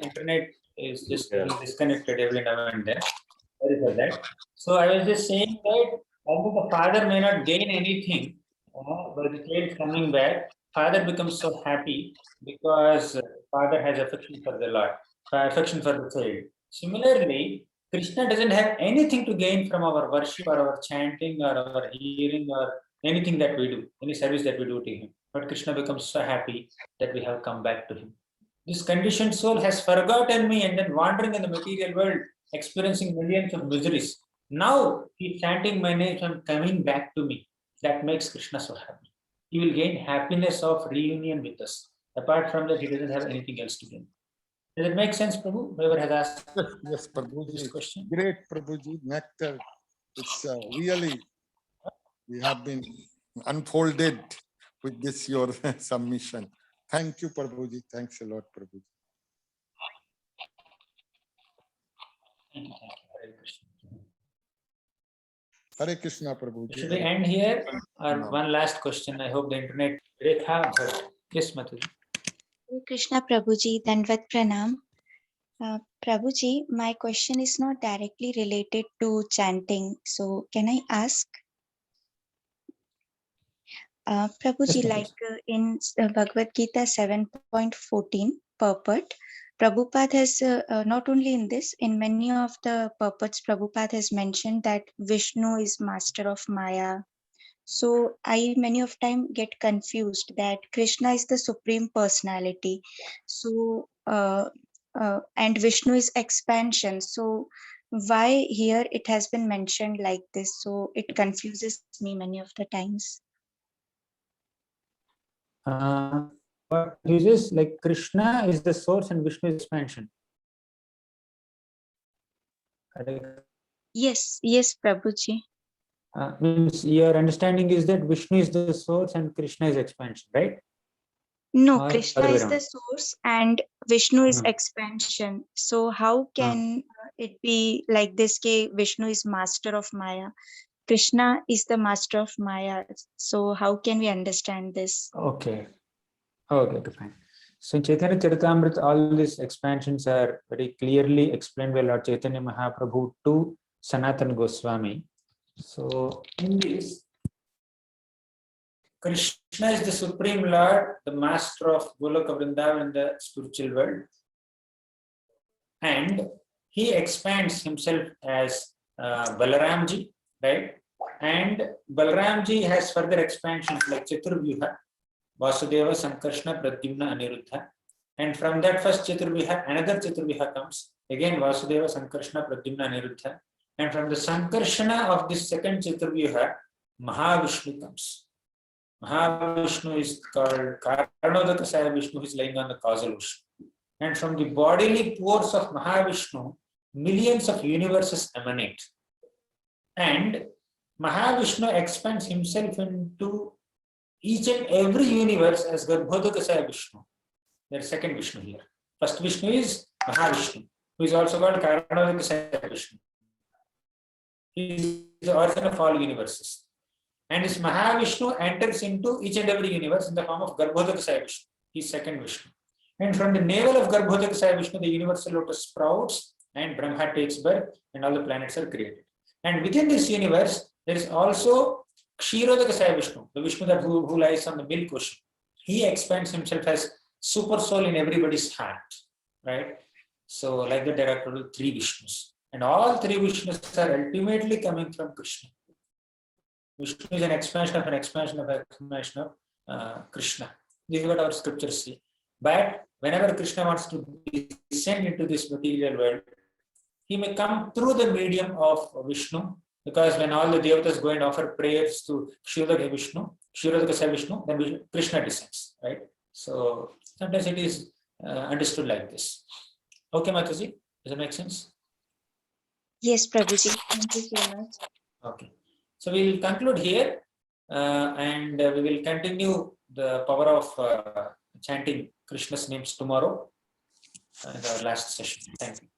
internet is just disconnected every now and then. Sorry for that. So I was just saying that although the father may not gain anything, but the child coming back, father becomes so happy because father has affection for the Lord, affection for the child. Similarly, Krishna doesn't have anything to gain from our worship or our chanting or our hearing or anything that we do, any service that we do to him. But Krishna becomes so happy that we have come back to him. This conditioned soul has forgotten me and then wandering in the material world, experiencing millions of miseries. Now he's chanting my name and coming back to me. That makes Krishna so happy. He will gain happiness of reunion with us. Apart from that, he doesn't have anything else to gain. Does it make sense, Prabhu? Whoever has asked yes, Prabhuji. this question. Great, Prabhuji. Nectar. It's really, we have been unfolded with this your submission. Thank you, Prabhuji. Thanks a lot, Prabhuji. Thank you. Hare Krishna. Hare Krishna, Prabhuji. Should we end here? Or one last question? I hope the internet. Rekha Bhatt. Yes, Mataji. Krishna Prabhuji, Dandavat Pranam. Prabhuji, my question is not directly related to chanting. So can I ask? Prabhuji, Yes, like in Bhagavad Gita 7.14 purport, Prabhupada has not only in this, in many of the purports, Prabhupada has mentioned that Vishnu is master of Maya. So I many of time get confused that Krishna is the supreme personality. So and Vishnu is expansion. So why here it has been mentioned like this? So it confuses me many of the times. But this is like Krishna is the source and Vishnu is expansion. Yes, yes, Prabhuji. Means your understanding is that Vishnu is the source and Krishna is expansion, right? No, Or Krishna other way is the around? source and Vishnu is Hmm. expansion. So how can it be like this? Ke Vishnu is master of Maya. Krishna is the master of Maya. So how can we understand this? Okay. Okay, fine. So in Chaitanya Charitamrita, all these expansions are very clearly explained by Lord Chaitanya Mahaprabhu to Sanatana Goswami. So in this, Krishna is the Supreme Lord, the master of Goloka Vrindavan in the spiritual world. And he expands himself as Balaramji, right? And Balaramji has further expansions like Chaturvyuha, Vasudeva, Sankarshna, Pradyumna, Aniruddha. And from that first Chaturvyuha, another Chaturvyuha comes. Again, Vasudeva, Sankarshna, Pradyumna, Aniruddha. And from the Sankarshana of this second Chaturvyuha, Mahavishnu comes. Mahavishnu is called Karanodakasaya Vishnu, is lying on the causal ocean. And from the bodily pores of Mahavishnu, millions of universes emanate. And Mahavishnu expands himself into each and every universe as Garbhodakasaya Vishnu. There is second Vishnu here. First Vishnu is Mahavishnu, who is also called Karanodakasaya Vishnu. He is the origin of all universes. And this Mahavishnu enters into each and every universe in the form of Garbhodakasaya Vishnu. He is second Vishnu. And from the navel of Garbhodakasaya Vishnu, the universal lotus sprouts and Brahma takes birth and all the planets are created. And within this universe, there is also Kshirodakasaya Vishnu, the Vishnu that who lies on the milk ocean. He expands himself as super soul in everybody's heart, right? So like that, there are total 3 Vishnus. And all 3 Vishnus are ultimately coming from Krishna. Vishnu is an expansion of an expansion of an expansion of Krishna. This is what our scriptures say. But whenever Krishna wants to descend into this material world, he may come through the medium of Vishnu, because when all the devatas go and offer prayers to Kshirodakasaya Vishnu, then Krishna descends, right? So sometimes it is understood like this. Okay, Mataji, does that make sense? Yes, Prabhuji. Thank you so much. Okay. So we will conclude here and we will continue the power of chanting Krishna's names tomorrow in our last session. Thank you.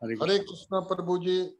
Hare Krishna Prabhuji.